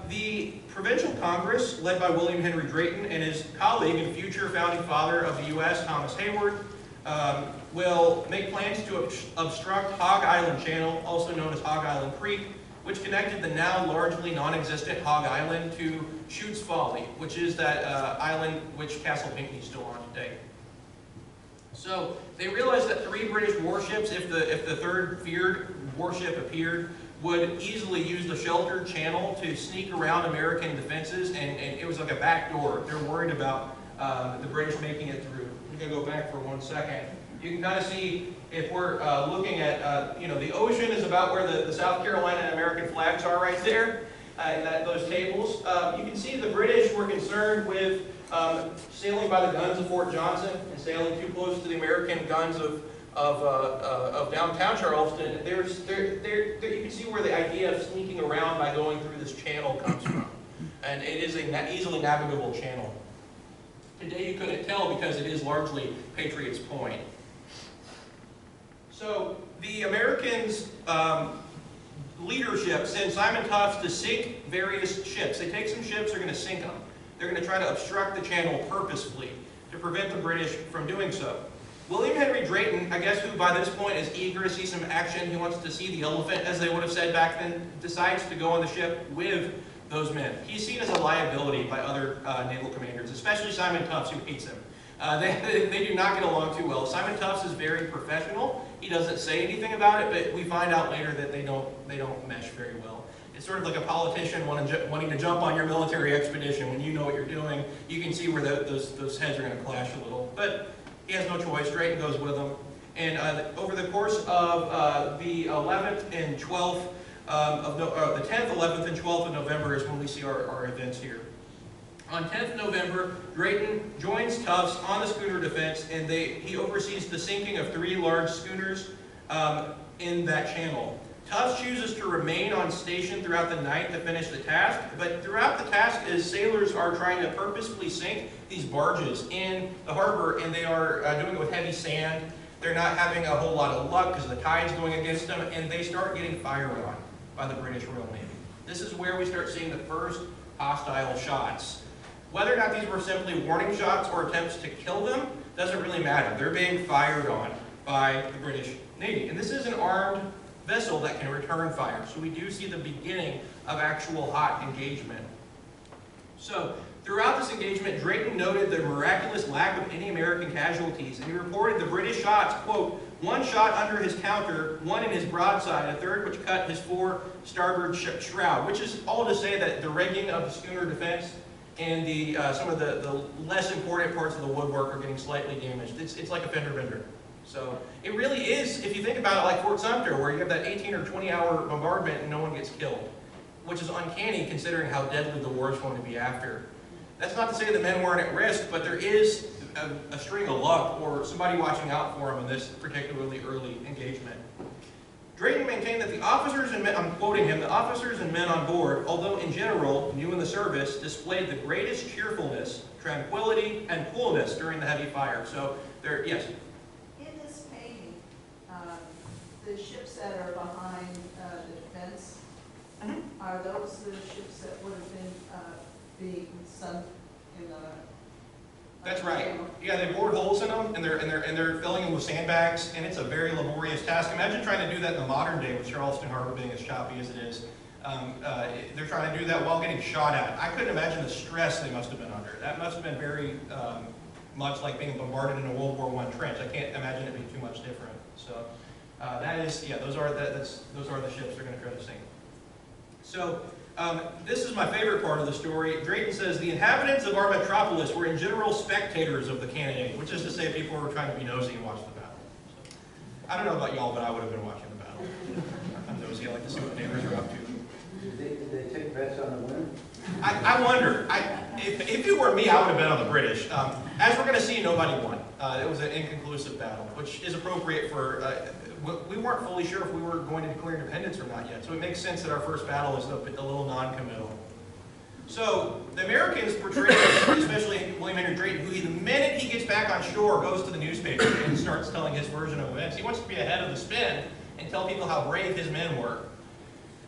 the Provincial Congress, led by William Henry Drayton and his colleague and future founding father of the U.S., Thomas Hayward, will make plans to obstruct Hog Island Channel, also known as Hog Island Creek, which connected the now largely non-existent Hog Island to Chutes Folly, which is that island which Castle Pinckney is still on today. So they realized that 3 British warships, if the third feared warship appeared, would easily use the sheltered channel to sneak around American defenses, and it was like a back door. They're worried about the British making it through. I'm going to go back for 1 second. You can kind of see, if we're looking at, the ocean is about where the South Carolina and American flags are right there. those tables. You can see the British were concerned with sailing by the guns of Fort Johnson and sailing too close to the American guns of downtown Charleston. You can see where the idea of sneaking around by going through this channel comes from. And it is an easily navigable channel. Today you couldn't tell because it is largely Patriots Point. So the Americans' leadership sends Simon Tufts to sink various ships. They take some ships, they're going to sink them. They're going to try to obstruct the channel purposefully to prevent the British from doing so. William Henry Drayton, I guess who by this point is eager to see some action, he wants to see the elephant, as they would have said back then, decides to go on the ship with those men. He's seen as a liability by other naval commanders, especially Simon Tufts, who hates him. They do not get along too well. Simon Tufts is very professional. He doesn't say anything about it, but we find out later that they don't mesh very well. It's sort of like a politician wanting to jump on your military expedition. When you know what you're doing, you can see where those heads are going to clash a little. But he has no choice. Drayton goes with them. And over the course of the 11th and 12th the 10th, 11th, and 12th of November is when we see our events here. On 10th November, Drayton joins Tufts on the schooner defense, and he oversees the sinking of 3 large schooners in that channel. Tufts chooses to remain on station throughout the night to finish the task, but throughout the task as sailors are trying to purposefully sink these barges in the harbor, and they are doing it with heavy sand. They're not having a whole lot of luck because the tide's going against them, and they start getting fired on by the British Royal Navy. This is where we start seeing the first hostile shots. Whether or not these were simply warning shots or attempts to kill them doesn't really matter. They're being fired on by the British Navy. And this is an armed vessel that can return fire. So we do see the beginning of actual hot engagement. So throughout this engagement, Drayton noted the miraculous lack of any American casualties, and he reported the British shots, quote, 1 shot under his counter, 1 in his broadside, a 3rd which cut his fore starboard shroud, which is all to say that the rigging of the schooner defense and some of the less important parts of the woodwork are getting slightly damaged. It's like a fender bender. So it really is, if you think about it, like Fort Sumter, where you have that 18 or 20-hour bombardment and no one gets killed, which is uncanny considering how deadly the war is going to be after. That's not to say the men weren't at risk, but there is a string of luck or somebody watching out for them in this particularly early engagement. Drayton maintained that the officers and men, I'm quoting him, the officers and men on board, although in general new in the service, displayed the greatest cheerfulness, tranquility, and coolness during the heavy fire. So there, yes? In this painting, the ships that are behind the defense, are those the ships that would have been being sunk in the... That's right. Yeah, they bored holes in them, and they're filling them with sandbags, and it's a very laborious task. Imagine trying to do that in the modern day with Charleston Harbor being as choppy as it is. They're trying to do that while getting shot at. I couldn't imagine the stress they must have been under. That must have been very much like being bombarded in a World War I trench. I can't imagine it being too much different. So that is, yeah, those are the ships they're going to try to sink. So this is my favorite part of the story. Drayton says, the inhabitants of our metropolis were in general spectators of the cannonade, which is to say people were trying to be nosy and watch the battle. So, I don't know about y'all, but I would have been watching the battle. I'm nosy, I like to see what neighbors are up to. Did they take bets on the winner? I wonder. If it were me, I would have bet on the British. As we're going to see, nobody won. It was an inconclusive battle, which is appropriate for... we weren't fully sure if we were going to declare independence or not yet, so it makes sense that our first battle is a little non-committal. So the Americans portrayed, especially William Henry Drayton, who the minute he gets back on shore goes to the newspaper and starts telling his version of events. He wants to be ahead of the spin and tell people how brave his men were.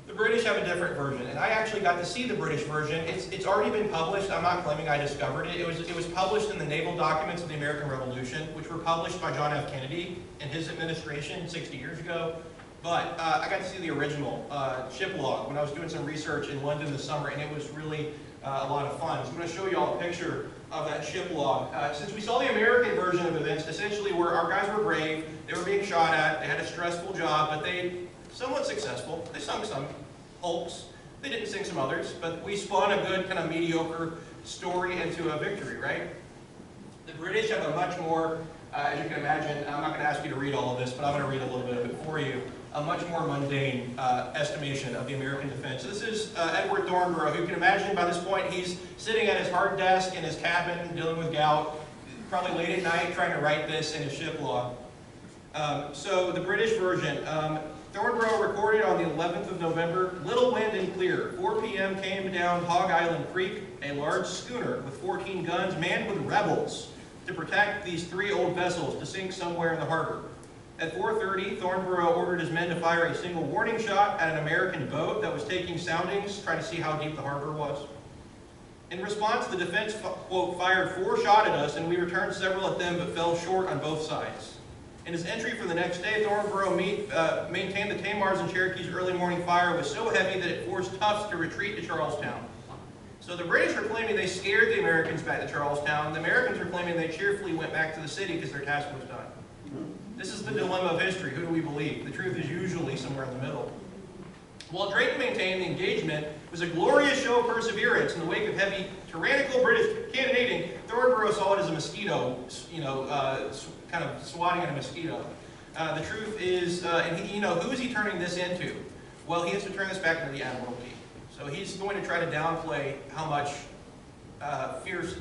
The British have a different version, and I actually got to see the British version. It's already been published. I'm not claiming I discovered it. It was published in the Naval Documents of the American Revolution, which were published by John F. Kennedy and his administration 60 years ago. But I got to see the original ship log when I was doing some research in London this summer, and it was really a lot of fun. So I'm going to show you all a picture of that ship log. Since we saw the American version of events, essentially where our guys were brave, they were being shot at, they had a stressful job, but they somewhat successful. They sunk some hulks. They didn't sink some others, but we spun a good kind of mediocre story into a victory, right? The British have a much more, as you can imagine, I'm not going to ask you to read all of this, but I'm going to read a little bit of it for you. a much more mundane estimation of the American defense. This is Edward Thornborough, who can imagine by this point he's sitting at his hard desk in his cabin dealing with gout, probably late at night trying to write this in his ship log. So the British version, Thornborough recorded on the 11th of November, little wind and clear. 4 p.m. came down Hog Island Creek, a large schooner with 14 guns manned with rebels to protect these 3 old vessels to sink somewhere in the harbor. At 4:30, Thornborough ordered his men to fire a single warning shot at an American boat that was taking soundings, trying to see how deep the harbor was. In response, the defense, quote, fired 4 shot at us, and we returned several at them, but fell short on both sides. In his entry for the next day, Thornborough maintained the Tamar's and Cherokee's early morning fire was so heavy that it forced Tufts to retreat to Charlestown. So the British are claiming they scared the Americans back to Charlestown. The Americans are claiming they cheerfully went back to the city because their task was done. This is the dilemma of history. Who do we believe? The truth is usually somewhere in the middle. While Drayton maintained the engagement was a glorious show of perseverance in the wake of heavy, tyrannical British cannonading, Thornborough saw it as a mosquito, kind of swatting at a mosquito. The truth is, and he, who is he turning this into? Well, he has to turn this back into the Admiralty. So he's going to try to downplay how much fierce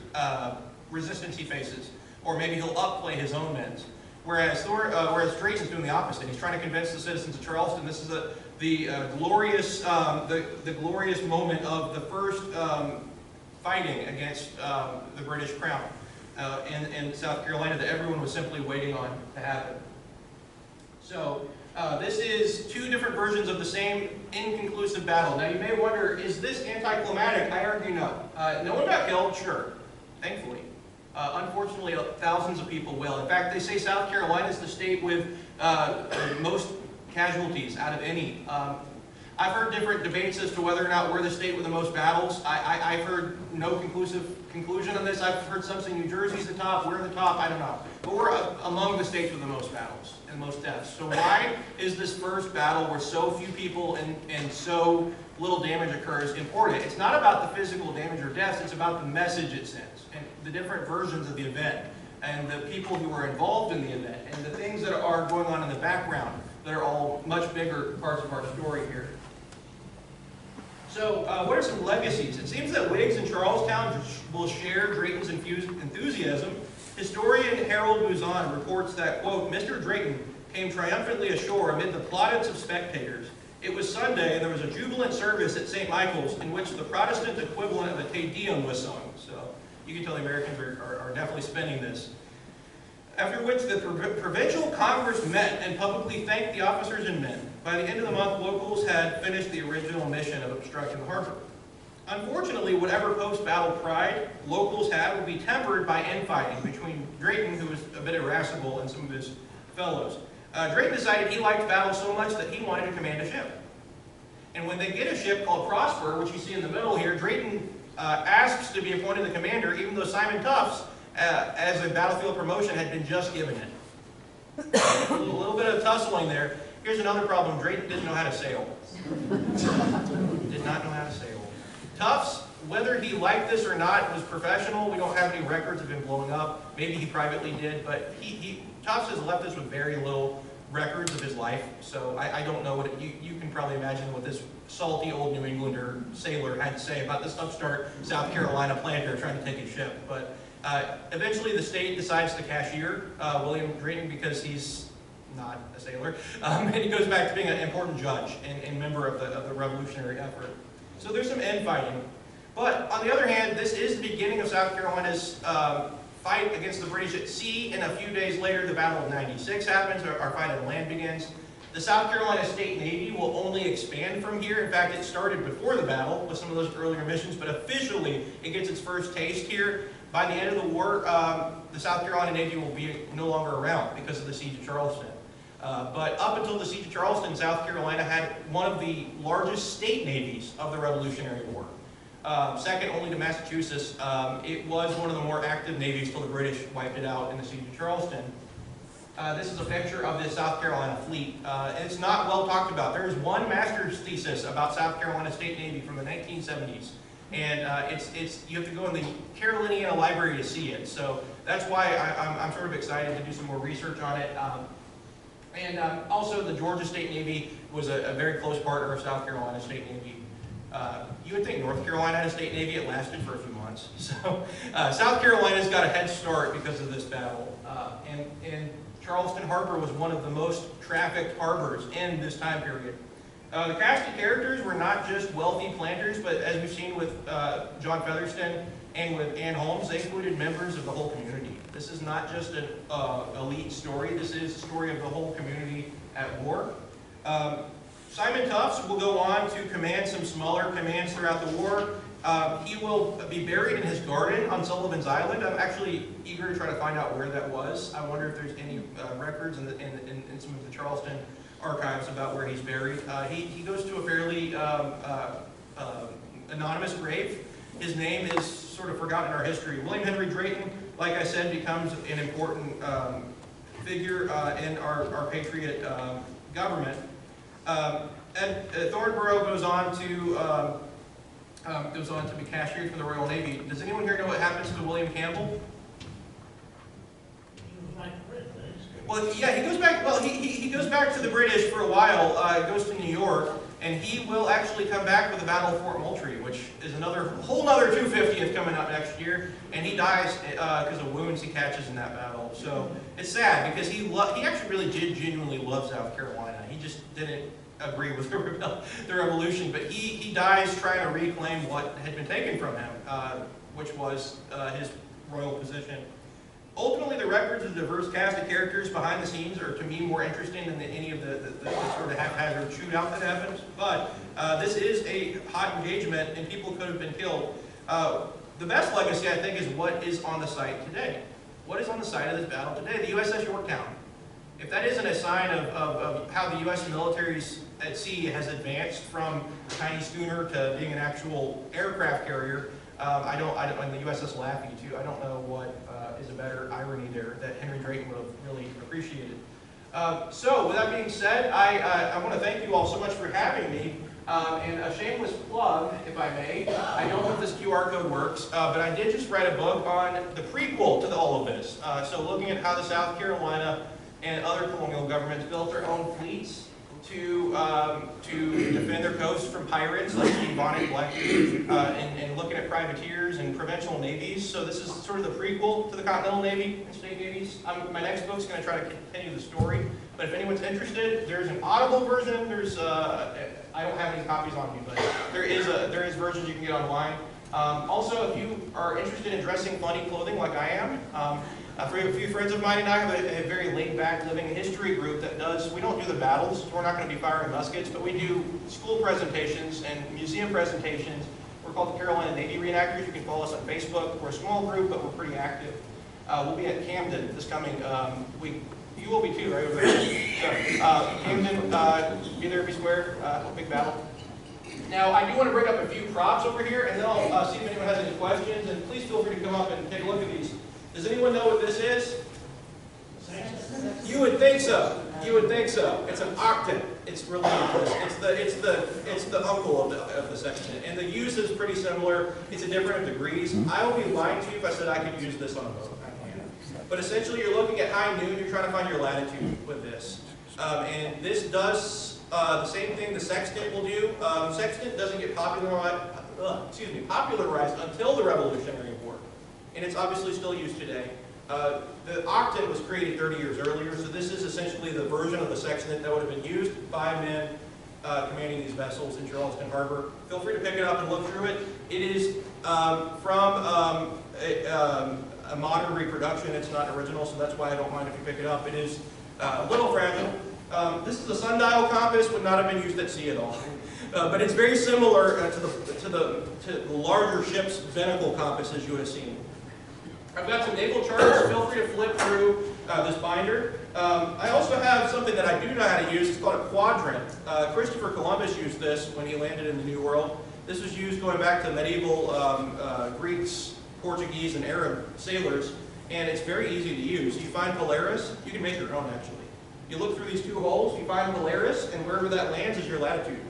resistance he faces, or maybe he'll upplay his own men's. Whereas Drayton's doing the opposite. He's trying to convince the citizens of Charleston this is the glorious moment of the first fighting against the British Crown in South Carolina that everyone was simply waiting on to happen. So this is 2 different versions of the same inconclusive battle. Now you may wonder, is this anticlimactic? I argue no. No one got killed, sure, thankfully. Unfortunately, thousands of people will. In fact, they say South Carolina is the state with most casualties out of any. I've heard different debates as to whether or not we're the state with the most battles. I've heard no conclusive conclusion on this. I've heard some say New Jersey's the top, we're the top, I don't know. But we're among the states with the most battles and most deaths. So why is this first battle where so few people and so little damage occurs important? It's not about the physical damage or deaths, it's about the message it sends and the different versions of the event and the people who are involved in the event and the things that are going on in the background that are all much bigger parts of our story here. So what are some legacies? It seems that Whigs in Charlestown will share Drayton's enthusiasm. Historian Harold Mouzon reports that, quote, Mr. Drayton came triumphantly ashore amid the plaudits of spectators. It was Sunday, and there was a jubilant service at St. Michael's in which the Protestant equivalent of a Te Deum was sung. So you can tell the Americans are definitely spending this. After which the Provincial Congress met and publicly thanked the officers and men. By the end of the month, locals had finished the original mission of obstructing the harbor. Unfortunately, whatever post-battle pride locals had would be tempered by infighting between Drayton, who was a bit irascible, and some of his fellows. Drayton decided he liked battle so much that he wanted to command a ship. And when they get a ship called Prosper, which you see in the middle here, Drayton asks to be appointed the commander, even though Simon Tufts, as a battlefield promotion, had been just given it. A little bit of tussling there. Here's another problem. Drayton didn't know how to sail. Did not know how to sail. Tufts, whether he liked this or not, was professional. We don't have any records of him blowing up. Maybe he privately did, but Tufts has left us with very little records of his life, so I don't know what you can probably imagine what this salty old New Englander sailor had to say about this upstart South Carolina planter trying to take his ship. But eventually the state decides to cashier William Drayton because he's not a sailor, and he goes back to being an important judge and member of the revolutionary effort. So there's some infighting. But on the other hand, this is the beginning of South Carolina's fight against the British at sea, and a few days later the Battle of 96 happens, our fight on land begins. The South Carolina State Navy will only expand from here. In fact, it started before the battle with some of those earlier missions, but officially it gets its first taste here. By the end of the war, the South Carolina Navy will be no longer around because of the Siege of Charleston. But up until the Siege of Charleston, South Carolina had one of the largest state navies of the Revolutionary War. Second only to Massachusetts. It was one of the more active navies till the British wiped it out in the Siege of Charleston. This is a picture of the South Carolina fleet. It's not well talked about. There is one master's thesis about South Carolina State Navy from the 1970s. And you have to go in the Caroliniana Library to see it. So that's why I'm sort of excited to do some more research on it. And also the Georgia State Navy was a very close partner of South Carolina State Navy. You would think North Carolina had a state navy, it lasted for a few months. So South Carolina's got a head start because of this battle. And Charleston Harbor was one of the most trafficked harbors in this time period. The cast of characters were not just wealthy planters, but as we've seen with John Featherston and with Anne Holmes, they included members of the whole community. This is not just an elite story, this is a story of the whole community at war. Simon Tufts will go on to command some smaller commands throughout the war. He will be buried in his garden on Sullivan's Island. I'm actually eager to try to find out where that was. I wonder if there's any records in some of the Charleston archives about where he's buried. He goes to a fairly anonymous grave. His name is sort of forgotten in our history. William Henry Drayton, like I said, becomes an important figure in our patriot government. Ed Thornborough goes on to be cashiered from the Royal Navy. Does anyone here know what happens to William Campbell? Well, yeah, he goes back. Well, he goes back to the British for a while. Goes to New York, and he will actually come back for the Battle of Fort Moultrie, which is whole nother 250th coming up next year. And he dies because of wounds he catches in that battle. So it's sad because he actually really did genuinely love South Carolina. He just didn't agree with the revolution, but he dies trying to reclaim what had been taken from him, which was his royal position. Ultimately, the records of the diverse cast of characters behind the scenes are, to me, more interesting than any of the sort of haphazard shootout that happens. But this is a hot engagement, and people could have been killed. The best legacy, I think, is what is on the site today. What is on the site of this battle today? The USS Yorktown. If that isn't a sign of how the U.S. military at sea has advanced from a tiny schooner to being an actual aircraft carrier, and the USS Laffey too. I don't know what is a better irony there that Henry Drayton would have really appreciated. So with that being said, I want to thank you all so much for having me. And a shameless plug, if I may. I don't know if this QR code works, but I did just write a book on the prequel to all of this. So looking at how the South Carolina and other colonial governments built their own fleets to defend their coast from pirates like the Bonnet Black, and looking at privateers and provincial navies. So this is sort of the prequel to the Continental Navy and state navies. My next book's going to try to continue the story. But if anyone's interested, there's an Audible version. There's I don't have any copies on me, but there is versions you can get online. Also, if you are interested in dressing funny clothing like I am, a few friends of mine and I have a very laid-back living history group that we don't do the battles, so we're not going to be firing muskets, but we do school presentations and museum presentations. We're called the Carolina Navy Reenactors. You can follow us on Facebook. We're a small group, but we're pretty active. We'll be at Camden this coming week. You will be too, right? So, Camden, be there, be square, big battle. Now, I do want to bring up a few props over here, and then I'll see if anyone has any questions, and please feel free to come up and take a look at these. Does anyone know what this is? You would think so. You would think so. It's an octant. It's related to this. It's the uncle of the sextant, and the use is pretty similar. It's a different degrees. I would be lying to you if I said I could use this on a boat. But essentially, you're looking at high noon. You're trying to find your latitude with this, and this does the same thing the sextant will do. Sextant doesn't get popularized until the Revolutionary War, and it's obviously still used today. The octant was created 30 years earlier, so this is essentially the version of the sextant that would have been used by men commanding these vessels in Charleston Harbor. Feel free to pick it up and look through it. It is from a modern reproduction. It's not original, so that's why I don't mind if you pick it up. It is a little fragile. This is a sundial compass, would not have been used at sea at all. But it's very similar to the larger ship's binnacle compasses you would have seen. I've got some naval charts. Feel free to flip through this binder. I also have something that I do know how to use. It's called a quadrant. Christopher Columbus used this when he landed in the New World. This was used going back to medieval Greeks, Portuguese, and Arab sailors, and it's very easy to use. You find Polaris, you can make your own actually. You look through these two holes, you find Polaris, and wherever that lands is your latitude.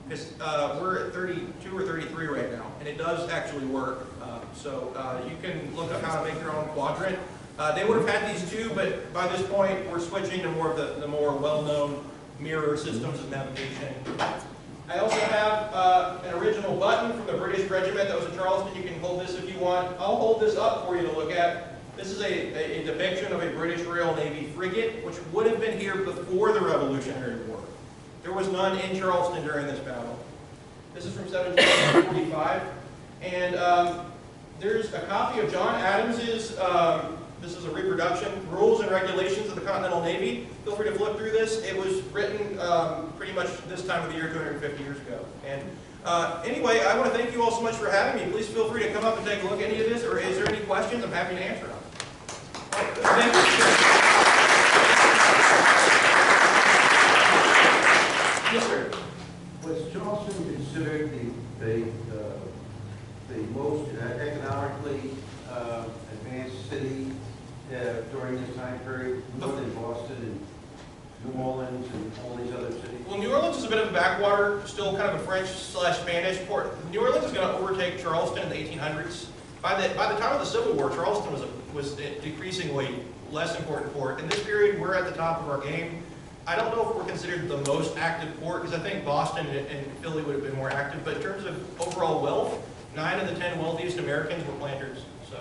Because we're at 32 or 33 right now, and it does actually work. So you can look up how to make your own quadrant. They would have had these too, but by this point, we're switching to more of the more well-known mirror systems of navigation. I also have an original button from the British regiment that was in Charleston. You can hold this if you want. I'll hold this up for you to look at. This is a depiction of a British Royal Navy frigate, which would have been here before the Revolutionary War. There was none in Charleston during this battle. This is from 1745, and there's a copy of John Adams's, this is a reproduction, Rules and Regulations of the Continental Navy. Feel free to flip through this. It was written pretty much this time of the year, 250 years ago. And anyway, I want to thank you all so much for having me. Please feel free to come up and take a look at any of this, or is there any questions? I'm happy to answer them. Thank you. Yes, sir. Was Charleston considered the most economically advanced city during this time period, more than Boston and New Orleans and all these other cities? Well, New Orleans is a bit of a backwater, still kind of a French/Spanish port. New Orleans is going to overtake Charleston in the 1800s. By the time of the Civil War, Charleston was a decreasingly less important port. In this period, we're at the top of our game. I don't know if we're considered the most active port, because I think Boston and Philly would have been more active, but in terms of overall wealth, 9 of the 10 wealthiest Americans were planters. So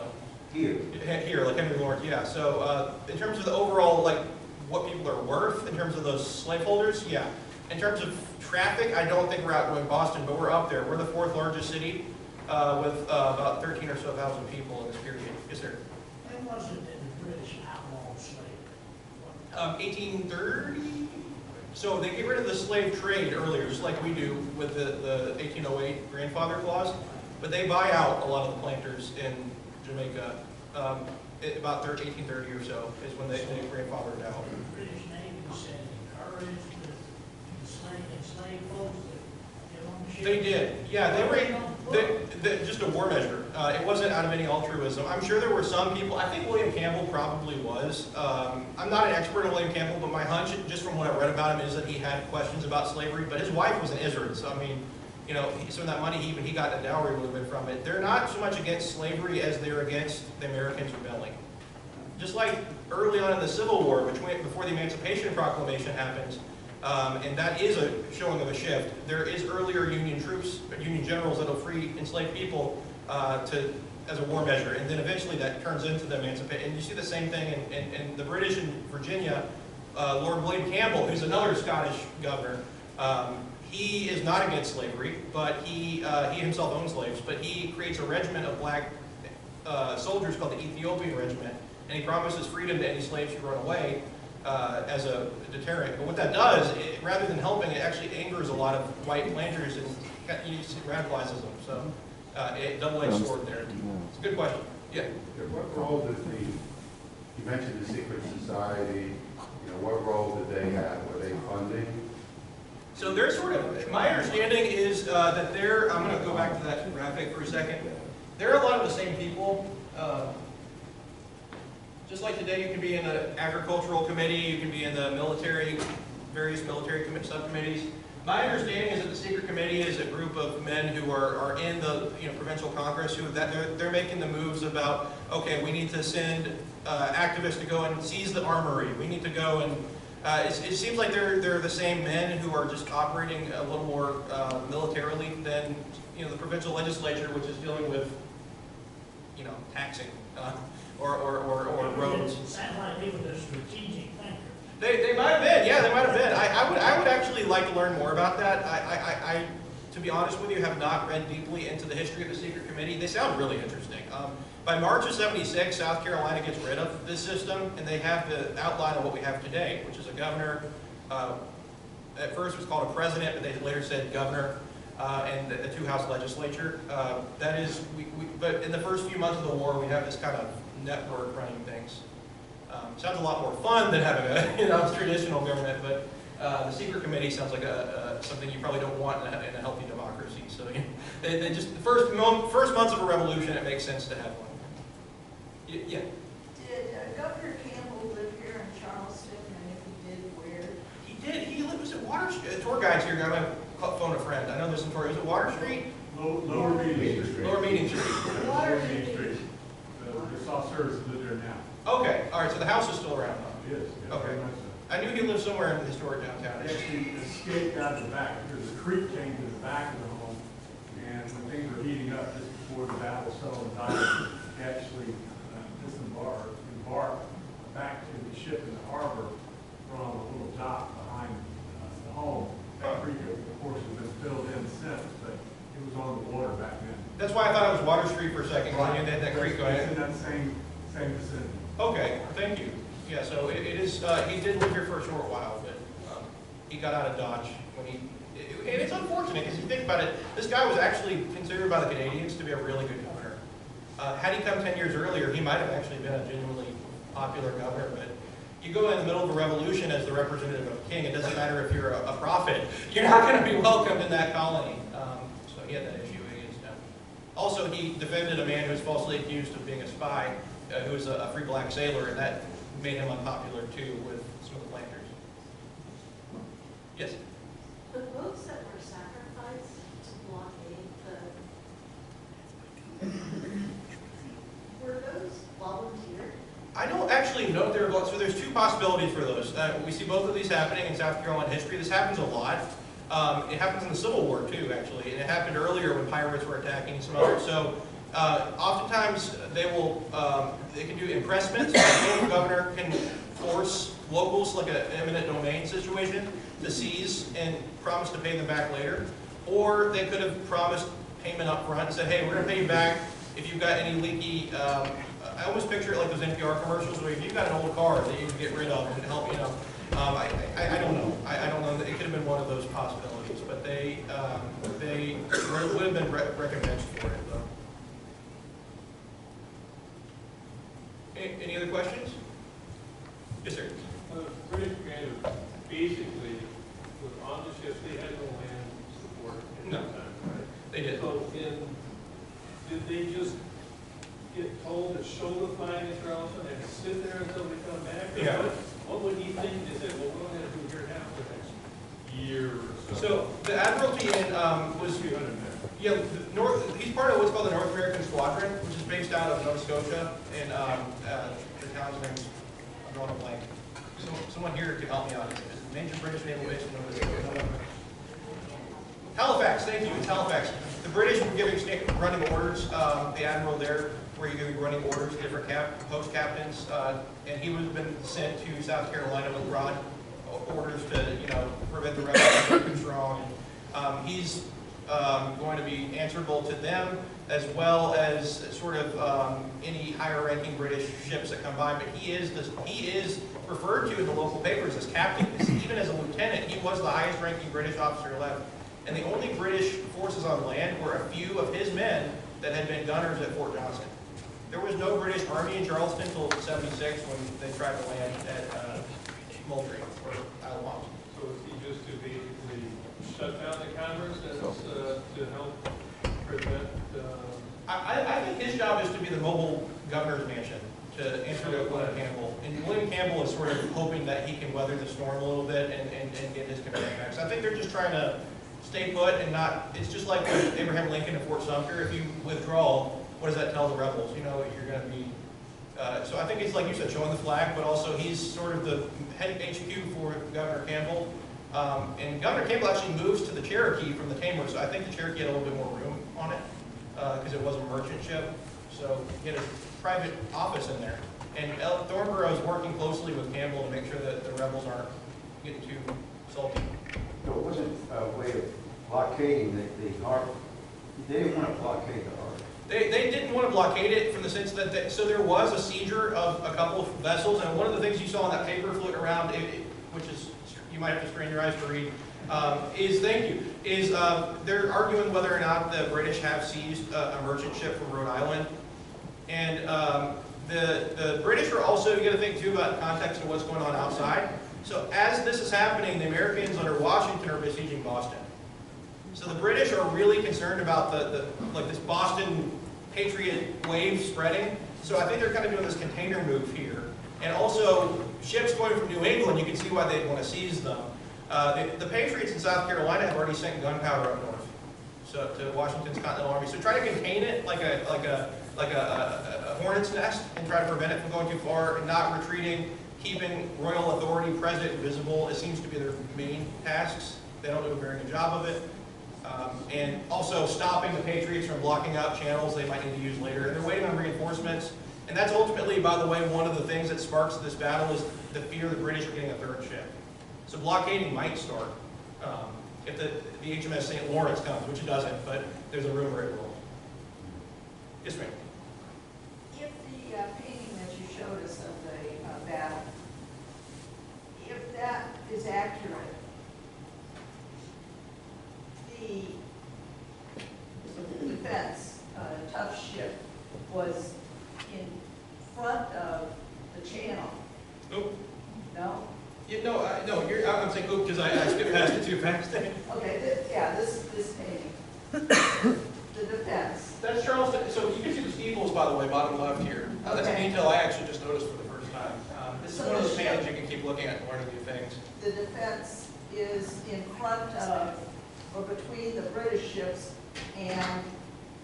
Here? Here, like Henry Lawrence, yeah. So in terms of the overall, like, what people are worth, in terms of those slaveholders, yeah. In terms of traffic, I don't think we're outgoing Boston, but we're up there. We're the 4th largest city with about 13 or so thousand people in this period. Yes, sir. When was it that the British outlawed slavery? 1830. So they get rid of the slave trade earlier, just like we do with the 1808 grandfather clause. But they buy out a lot of the planters in Jamaica. About 1830 or so is when they grandfathered out. The British Navy said encouraged the enslaved folks to get on the ship. They did, yeah. Just a war measure. It wasn't out of any altruism. I'm sure there were some people. I think William Campbell probably was. I'm not an expert on William Campbell, but my hunch, just from what I read about him, is that he had questions about slavery. But his wife was an Israelite, so I mean, you know, some of that money he got a dowry a little bit from it. They're not so much against slavery as they're against the Americans rebelling. Just like early on in the Civil War, before the Emancipation Proclamation happens, and that is a showing of a shift. There is earlier Union troops, Union generals that will free enslaved people as a war measure, and then eventually that turns into the emancipation. And you see the same thing in the British in Virginia. Lord William Campbell, who's another Scottish governor, he is not against slavery, but he himself owns slaves, but he creates a regiment of black soldiers called the Ethiopian Regiment, and he promises freedom to any slaves who run away as a deterrent. But what that does, rather than helping, it actually angers a lot of white planters and radicalizes them. So a double-edged sword there. It's a good question. Yeah. What role does you mentioned the secret society, what role did they have? Were they funding? So they're sort of, my understanding is that they're, I'm going to go back to that graphic for a second. They're a lot of the same people. Just like today, you can be in the agricultural committee, you can be in the military, various military subcommittees. My understanding is that the secret committee is a group of men who are in the provincial congress who they're making the moves about, okay, we need to send activists to go and seize the armory. We need to go and it seems like they're the same men who are just operating a little more militarily than the provincial legislature, which is dealing with taxing or roads. It sounds like they were the strategic thinker. They might have been, yeah, they might have been. I would actually like to learn more about that. I to be honest with you, have not read deeply into the history of the secret committee. They sound really interesting. By March of '76, South Carolina gets rid of this system, and they have the outline of what we have today, which is a governor. At first it was called a president, but they later said governor, and a two-house legislature. That is, but in the first few months of the war, we have this kind of network running things. Sounds a lot more fun than having a traditional government, but the secret committee sounds like something you probably don't want in a healthy democracy. So they just the first months of a revolution, it makes sense to have one. Yeah. Did Governor Campbell live here in Charleston, and if he did, where? He did. He was at Water Street. Tour guides here. I'm going to phone a friend. I know there's some tour. Was it Water Street? Lower Meeting Street. Lower Meeting Street. Water Meeting Street. The saucers live there now. Okay, all right, so the house is still around, though. Yes, yeah, Okay. very much so. I knew he lived somewhere in the historic downtown. They actually escaped out of the back, because the creek came to the back of the home, and when things were heating up just before the battle settled and died, they actually embarked back to the ship in the harbor from a little dock behind the home. That creek, of course, has been filled in since, but it was on the water back then. That's why I thought it was Water Street for a second, because I knew they had that creek going It's in. in that same vicinity. Okay, thank you. Yeah, so it is, he did live here for a short while, but he got out of Dodge when he, and it's unfortunate, because you think about it, this guy was actually considered by the Canadians to be a really good governor. Had he come 10 years earlier, he might have actually been a genuinely popular governor, but you go in the middle of a revolution as the representative of a king, it doesn't matter if you're a prophet, you're not going to be welcomed in that colony. So he had that issue against him. Also, he defended a man who was falsely accused of being a spy, who was a free black sailor, and that made him unpopular too with some of the planters. Yes? The boats that were sacrificed to blockade were those volunteer? I don't actually know if there are, so there's two possibilities for those. We see both of these happening in South Carolina history. This happens a lot. It happens in the Civil War too, actually, and it happened earlier when pirates were attacking some others. So oftentimes they will, they can do impressments. The local governor can force locals, like an eminent domain situation, to seize and promise to pay them back later. Or they could have promised payment up front and said, hey, we're going to pay you back if you've got any leaky, I always picture it like those NPR commercials where if you've got an old car that you can get rid of and help, you know. I don't know. I don't know. It could have been one of those possibilities, but they would have been recompensed for it, though. Any other questions? Yes, sir. British commanders basically were on the ships, they had no land support at No. that time, right? They did. So did they just get told to show the flag in Charleston and sit there until they come back? Or Yeah. What would he think? They said, well, we're going to do here now for the next year or so. So the Admiralty was, 300 men. yeah, he's part of what's called the North American Squadron, which is based out of Nova Scotia, and the town's name is, I'm drawing a blank. Someone here could help me out. It's a major British naval base in Nova Scotia. Halifax, thank you, it's Halifax. The British were giving running orders, the Admiral there, where you're giving running orders to different post captains, and he would have been sent to South Carolina with broad orders to, you know, prevent the rebels from being strong. He's going to be answerable to them as well as sort of any higher ranking British ships that come by, but he is referred to in the local papers as captain. Even as a lieutenant, he was the highest ranking British officer left. And the only British forces on land were a few of his men that had been gunners at Fort Johnson. There was no British army in Charleston until '76 when they tried to land at Moultrie or Isle of Palms. So is he just to basically shut down the Congress as, to help prevent? I think his job is to be the mobile governor's mansion to answer to William Campbell. And William Campbell is sort of hoping that he can weather the storm a little bit and get his command back. So I think they're just trying to stay put and not, it's just like with Abraham Lincoln and Fort Sumter. If you withdraw, what does that tell the rebels? You know, you're going to be, so I think it's like you said, showing the flag, but also he's sort of the head HQ for Governor Campbell. And Governor Campbell actually moves to the Cherokee from the Tamer, so I think the Cherokee had a little bit more room on it because it was a merchant ship. So he had a private office in there. And Thornborough is working closely with Campbell to make sure that the rebels aren't getting too salty. No, it wasn't a way of blockading the harbor. They didn't want to blockade the harbor. They didn't want to blockade it from the sense that, so there was a seizure of a couple of vessels, and one of the things you saw in that paper floating around, which is, you might have to strain your eyes to read, is they're arguing whether or not the British have seized a merchant ship from Rhode Island. And the British are also, you got to think too about the context of what's going on outside. So as this is happening, the Americans under Washington are besieging Boston. So the British are really concerned about like this Boston Patriot wave spreading. So I think they're kind of doing this container move here. And also, ships going from New England, you can see why they'd want to seize them. The Patriots in South Carolina have already sent gunpowder up north, so to Washington's Continental Army. So try to contain it like a hornet's nest and try to prevent it from going too far, and not retreating, keeping royal authority present and visible. It seems to be their main tasks. They don't do a very good job of it. And also stopping the Patriots from blocking out channels they might need to use later. And they're waiting on reinforcements. And that's ultimately, by the way, one of the things that sparks this battle is the fear the British are getting a third ship. So blockading might start if the HMS St. Lawrence comes, which it doesn't, but there's a rumor it will. Yes, ma'am. If the painting that you showed us of the battle, if that is accurate, the defense, tough ship, was in front of the channel, Oop. no? Yeah, no, I'm saying oop because I skipped past it too fast. Okay, this painting, the defense. That's Charleston. So you can see the steeples, by the way, bottom left here. That's a Okay. detail I actually just noticed for the first time. This is So one of the those ship- paintings you can keep looking at and learning new things. The defense is in front of, or between the British ships and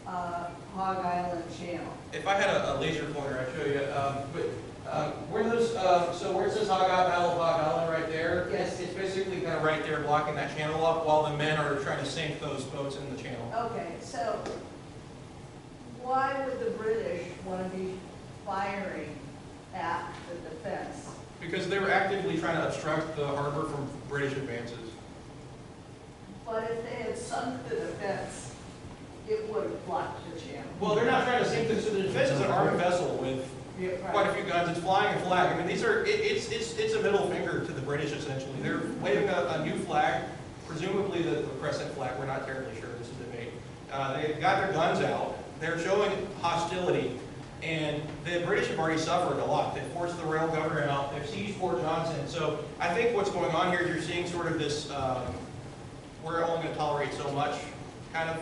Hog Island Channel. If I had a laser pointer, I'd show you. Where those, so where it says Battle of Hog Island right there, Yes. it's basically kind of right there blocking that channel up while the men are trying to sink those boats in the channel. Okay, so why would the British want to be firing at the defense? Because they were actively trying to obstruct the harbor from British advances. But if they had sunk the defense, it would have blocked the channel. Well, they're not trying to sink this, so the defense is an armed vessel with Yeah, quite a right. few guns. It's flying a flag. I mean, these are, it's a middle finger to the British, essentially. They're waving a new flag, presumably the crescent flag. We're not terribly sure. This is a debate. They've got their guns out. They're showing hostility. And the British have already suffered a lot. They've forced the rail governor out. They've seized Fort Johnson. So I think what's going on here is you're seeing sort of this, we're only going to tolerate so much kind of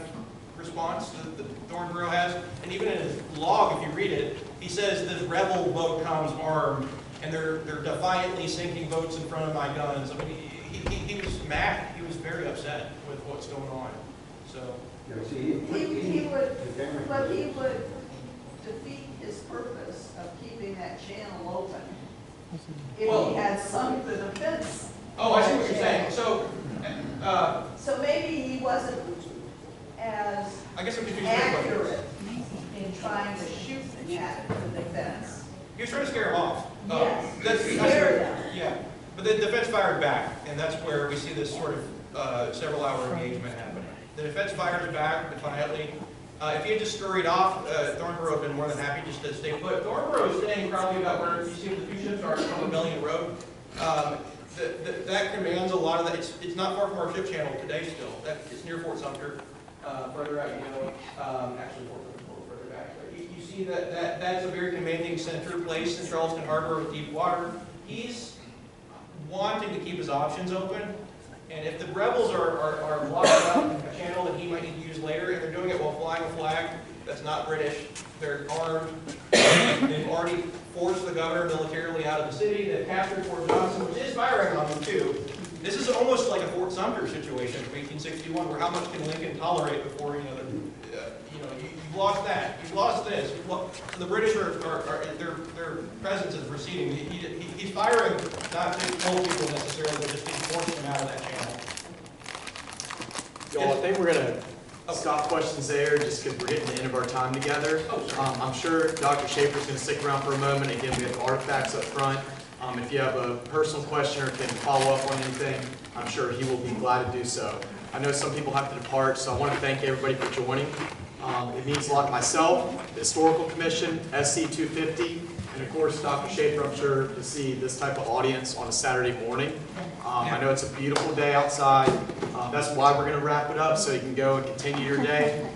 response that Thornborough has. And even in his log, if you read it, he says this rebel boat comes armed, and they're defiantly sinking boats in front of my guns. I mean, he was mad. He was very upset with what's going on. So You know, see, He would, the camera- but he would defeat his purpose of keeping that channel open if Well- he had sunk the defense. oh, I see what you're saying. So So maybe he wasn't as I guess I'm confused. accurate in trying to shoot at the defense. He was trying to scare him off. Yes, That's scare them. Yeah, but the defense fired back, and that's where we see this sort of several-hour engagement happening. The defense fires back defiantly. If he had just scurried off, Thornborough would have been more than happy just to stay put. Thornborough is staying probably about where you see the two ships are on the Bellion Road. That commands a lot of that. It's not far from our ship channel today still. It's near Fort Sumter, further out, actually Fort Sumter's a little further back. But you see that's a very commanding center place in Charleston Harbor with deep water. He's wanting to keep his options open. And if the rebels are blocking out a channel that he might need to use later, and they're doing it while flying a flag that's not British, they're armed, they've already forced the governor militarily out of the city, they've captured Fort Johnson, which is firing on them too. This is almost like a Fort Sumter situation from 1861, where how much can Lincoln tolerate before, you've lost that, you've lost this. So the British their presence is receding. He's firing not to kill people necessarily, but just to force them out of that channel. Y'all, I think we're gonna stop questions there, just because we're getting to the end of our time together. I'm sure Dr. Schaefer's gonna stick around for a moment. Again, we have artifacts up front. If you have a personal question or can follow up on anything, I'm sure he will be glad to do so. I know some people have to depart, so I want to thank everybody for joining. It means a lot to myself, the Historical Commission, SC 250, and of course, Dr. Schaefer, I'm sure, to see this type of audience on a Saturday morning. I know it's a beautiful day outside. That's why we're going to wrap it up, so you can go and continue your day.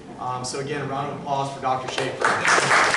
So again, a round of applause for Dr. Schaefer.